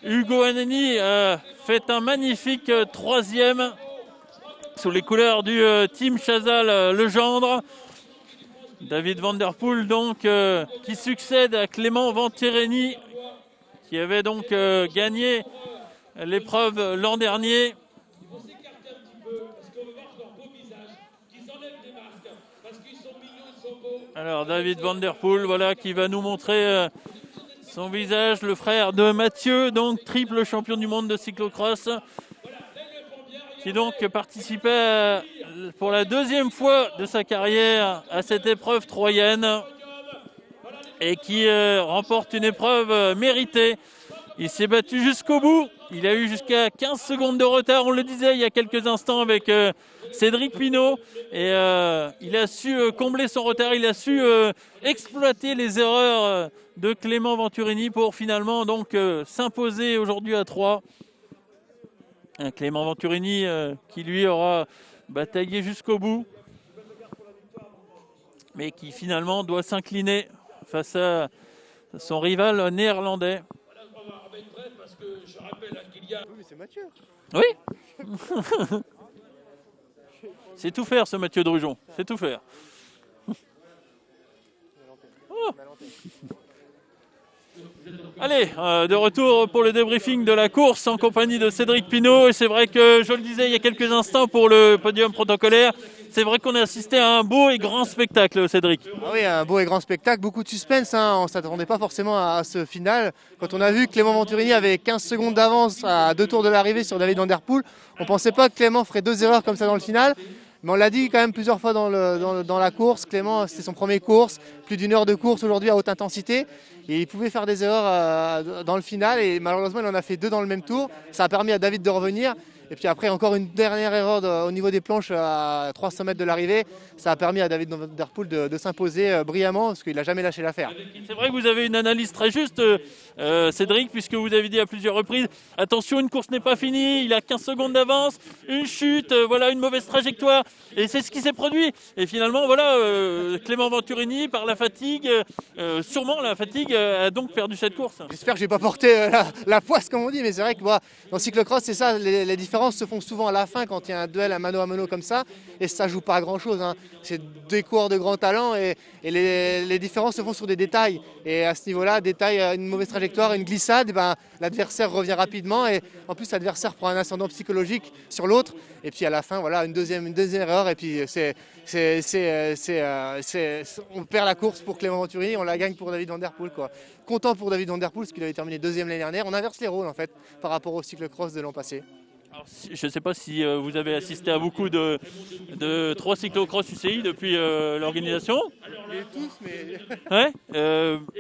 Ugo Anani fait un magnifique 3e sous les couleurs du Team Chazal Legendre. David Van Der Poel donc qui succède à Clément Venturini qui avait donc gagné l'épreuve l'an dernier. Alors David Van Der Poel, voilà, qui va nous montrer son visage, le frère de Mathieu, donc triple champion du monde de cyclocross, qui donc participait pour la 2e fois de sa carrière à cette épreuve troyenne et qui remporte une épreuve méritée. Il s'est battu jusqu'au bout. Il a eu jusqu'à 15 secondes de retard, on le disait il y a quelques instants avec Cédric Pinault. Et il a su combler son retard, il a su exploiter les erreurs de Clément Venturini pour finalement donc s'imposer aujourd'hui à 3. Un Clément Venturini qui lui aura bataillé jusqu'au bout, mais qui finalement doit s'incliner face à son rival néerlandais. Oui, mais c'est Mathieu. Oui. C'est tout faire, ce Mathieu Drujon. C'est tout faire. Oh. Allez, de retour pour le débriefing de la course en compagnie de Cédric Pinault. Et c'est vrai que, je le disais il y a quelques instants pour le podium protocolaire, c'est vrai qu'on a assisté à un beau et grand spectacle, Cédric. Ah oui, un beau et grand spectacle, beaucoup de suspense, hein. On ne s'attendait pas forcément à ce final. Quand on a vu que Clément Venturini avait 15 secondes d'avance à 2 tours de l'arrivée sur David Van Der Poel, on ne pensait pas que Clément ferait 2 erreurs comme ça dans le final. Mais on l'a dit quand même plusieurs fois dans la course, Clément, c'était son premier course, plus d'1 heure de course aujourd'hui à haute intensité. Et il pouvait faire des erreurs dans le final et malheureusement il en a fait 2 dans le même tour. Ça a permis à David de revenir. Et puis après encore une dernière erreur au niveau des planches à 300 mètres de l'arrivée. Ça a permis à David Van Der Poel de s'imposer brillamment parce qu'il n'a jamais lâché l'affaire. C'est vrai que vous avez une analyse très juste, Cédric, puisque vous avez dit à plusieurs reprises, attention, une course n'est pas finie, il a 15 secondes d'avance, une chute, voilà, une mauvaise trajectoire. Et c'est ce qui s'est produit. Et finalement, voilà, Clément Venturini, par la fatigue, sûrement la fatigue, a donc perdu cette course. J'espère que je n'ai pas porté la poisse comme on dit, mais c'est vrai que dans le cyclocross, c'est ça, les différences se font souvent à la fin quand il y a un duel à mano comme ça, et ça joue pas à grand chose, hein. C'est des coureurs de grand talent et les différences se font sur des détails. Et à ce niveau-là, détail, une mauvaise trajectoire, une glissade, l'adversaire revient rapidement et en plus l'adversaire prend un ascendant psychologique sur l'autre. Et puis à la fin, voilà, une deuxième erreur et puis on perd la course pour Clément Venturini, on la gagne pour David Van Der Poel, quoi. Content pour David Van Der Poel parce qu'il avait terminé 2e l'année dernière. On inverse les rôles en fait par rapport au cyclocross de l'an passé. Alors, je ne sais pas si vous avez assisté à beaucoup de 3 cyclocross UCI depuis l'organisation. Tous, mais... Ouais,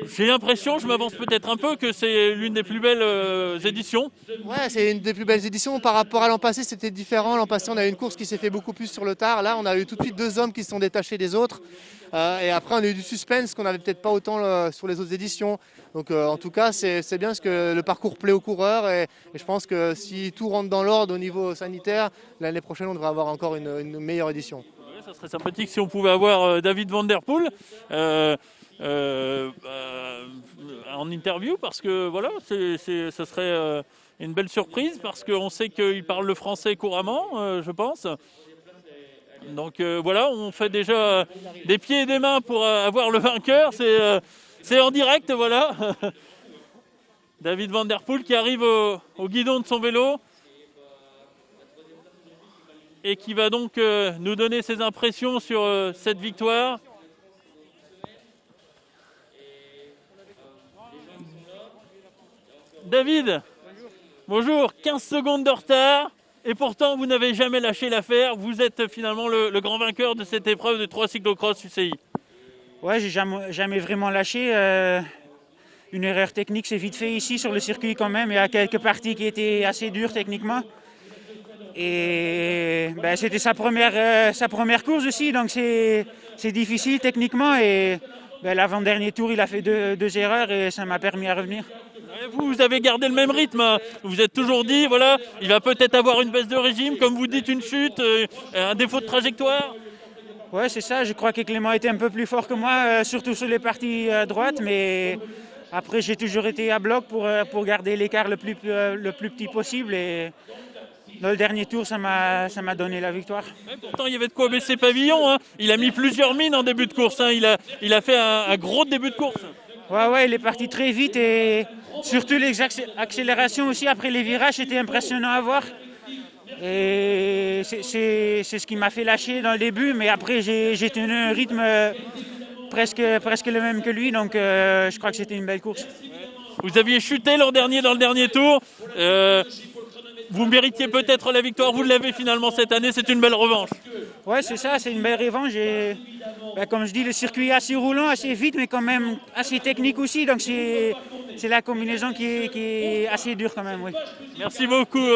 j'ai l'impression, je m'avance peut-être un peu, que c'est l'une des plus belles éditions. Ouais, c'est une des plus belles éditions. Par rapport à l'an passé, c'était différent. L'an passé, on a eu une course qui s'est fait beaucoup plus sur le tard. Là, on a eu tout de suite 2 hommes qui se sont détachés des autres. Et après, on a eu du suspense qu'on n'avait peut-être pas autant sur les autres éditions. Donc en tout cas, c'est bien parce que le parcours plaît aux coureurs. Et je pense que si tout rentre dans l'ordre au niveau sanitaire, l'année prochaine, on devrait avoir encore une meilleure édition. Ouais, ça serait sympathique si on pouvait avoir David Van Der Poel en interview, parce que voilà, ce serait une belle surprise, parce qu'on sait qu'il parle le français couramment, je pense. Donc voilà, on fait déjà des pieds et des mains pour avoir le vainqueur. C'est en direct, voilà. David Van Der Poel qui arrive au guidon de son vélo et qui va donc nous donner ses impressions sur cette victoire. David, bonjour, 15 secondes de retard. Et pourtant, vous n'avez jamais lâché l'affaire. Vous êtes finalement le grand vainqueur de cette épreuve de 3 cyclocross UCI. Ouais, j'ai jamais vraiment lâché. Une erreur technique, c'est vite fait ici sur le circuit quand même. Il y a quelques parties qui étaient assez dures techniquement. Et c'était sa première course aussi, donc c'est difficile techniquement. Et l'avant-dernier tour, il a fait deux erreurs et ça m'a permis à revenir. Vous avez gardé le même rythme, hein. Vous vous êtes toujours dit, voilà, il va peut-être avoir une baisse de régime, comme vous dites, une chute, un défaut de trajectoire. Ouais, c'est ça. Je crois que Clément était un peu plus fort que moi, surtout sur les parties droites, mais après j'ai toujours été à bloc pour garder l'écart le plus petit possible. Et dans le dernier tour, ça m'a donné la victoire. Ouais, pourtant, il y avait de quoi baisser pavillon, hein. Il a mis plusieurs mines en début de course, hein. Il a fait un gros début de course. Ouais, il est parti très vite et surtout les accélérations aussi après les virages, c'était impressionnant à voir. Et c'est ce qui m'a fait lâcher dans le début, mais après j'ai tenu un rythme presque le même que lui, donc je crois que c'était une belle course. Vous aviez chuté l'an dernier dans le dernier tour. Vous méritiez peut-être la victoire, vous l'avez finalement cette année, c'est une belle revanche. Ouais, c'est ça, c'est une belle revanche. Et, comme je dis, le circuit est assez roulant, assez vite, mais quand même assez technique aussi. Donc c'est la combinaison qui est assez dure quand même. Oui. Merci beaucoup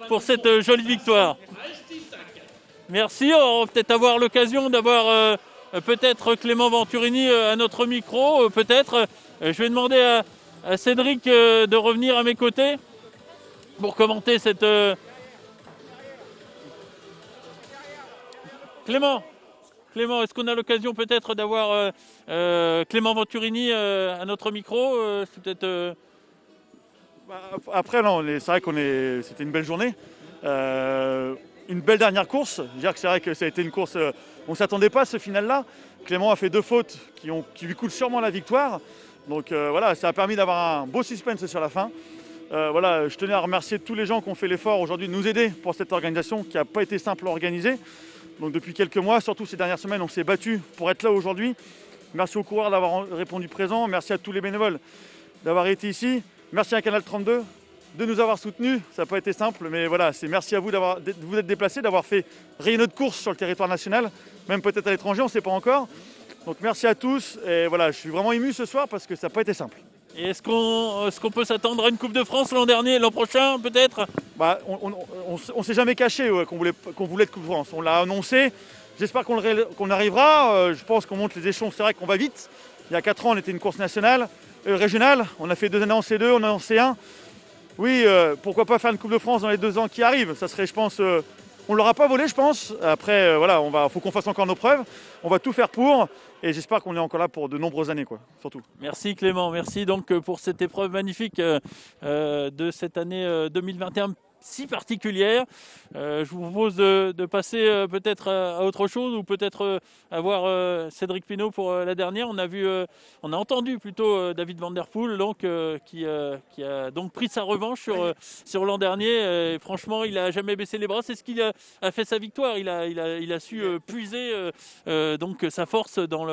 pour cette jolie victoire. Merci, on va peut-être avoir l'occasion d'avoir peut-être Clément Venturini à notre micro. Peut-être. Je vais demander à Cédric de revenir à mes côtés pour commenter cette... Clément, est-ce qu'on a l'occasion peut-être d'avoir Clément Venturini à notre micro c'est peut-être, Après, non, c'est vrai c'était une belle journée. Une belle dernière course. Je veux dire que c'est vrai que ça a été une course... on ne s'attendait pas à ce final-là. Clément a fait 2 fautes qui lui coûtent sûrement la victoire. Donc voilà, ça a permis d'avoir un beau suspense sur la fin. Voilà, je tenais à remercier tous les gens qui ont fait l'effort aujourd'hui de nous aider pour cette organisation qui n'a pas été simple à organiser. Donc depuis quelques mois, surtout ces dernières semaines, on s'est battu pour être là aujourd'hui. Merci aux coureurs d'avoir répondu présent. Merci à tous les bénévoles d'avoir été ici. Merci à Canal 32 de nous avoir soutenus. Ça n'a pas été simple, mais voilà, c'est merci à vous de vous être déplacés, d'avoir fait rayonner notre course sur le territoire national, même peut-être à l'étranger, on ne sait pas encore. Donc merci à tous. Et voilà, je suis vraiment ému ce soir parce que ça n'a pas été simple. Et est-ce qu'on peut s'attendre à une Coupe de France l'an prochain peut-être? On ne s'est jamais caché qu'on voulait de Coupe de France. On l'a annoncé. J'espère qu'on arrivera. Je pense qu'on monte les échelons. C'est vrai qu'on va vite. Il y a 4 ans, on était une course nationale, régionale. On a fait 2 années en C2, on est en C1. Oui, pourquoi pas faire une Coupe de France dans les 2 ans qui arrivent. Ça serait, je pense, on ne l'aura pas volé, je pense. Après, voilà, faut qu'on fasse encore nos preuves. On va tout faire pour. Et j'espère qu'on est encore là pour de nombreuses années, surtout. Merci Clément, merci donc pour cette épreuve magnifique de cette année 2021 si particulière. Je vous propose de passer peut-être à autre chose ou peut-être avoir Cédric Pinault pour la dernière. On a entendu plutôt David Van Der Poel donc, qui a donc pris sa revanche sur l'an dernier. Et franchement, il n'a jamais baissé les bras. C'est ce qui a fait sa victoire. Il a su puiser donc sa force dans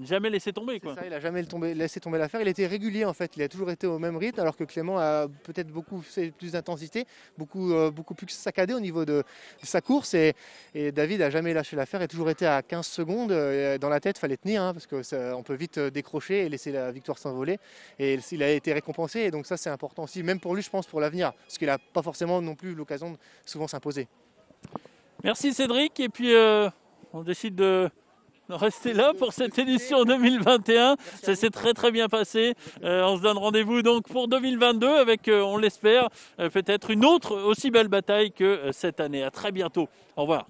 jamais laisser tomber. Ça, il n'a jamais laissé tomber l'affaire. Il était régulier en fait. Il a toujours été au même rythme alors que Clément a peut-être beaucoup plus d'intensité, beaucoup plus saccadé au niveau de sa course. Et David n'a jamais lâché l'affaire. Il a toujours été à 15 secondes. Dans la tête, il fallait tenir parce qu'on peut vite décrocher et laisser la victoire s'envoler. Et il a été récompensé. Et donc ça, c'est important aussi, même pour lui, je pense, pour l'avenir. Parce qu'il n'a pas forcément non plus l'occasion de souvent s'imposer. Merci Cédric. Et puis, on décide de rester là pour cette édition 2021. Ça s'est très très bien passé. On se donne rendez-vous donc pour 2022 avec, on l'espère, peut-être une autre aussi belle bataille que cette année. À très bientôt. Au revoir.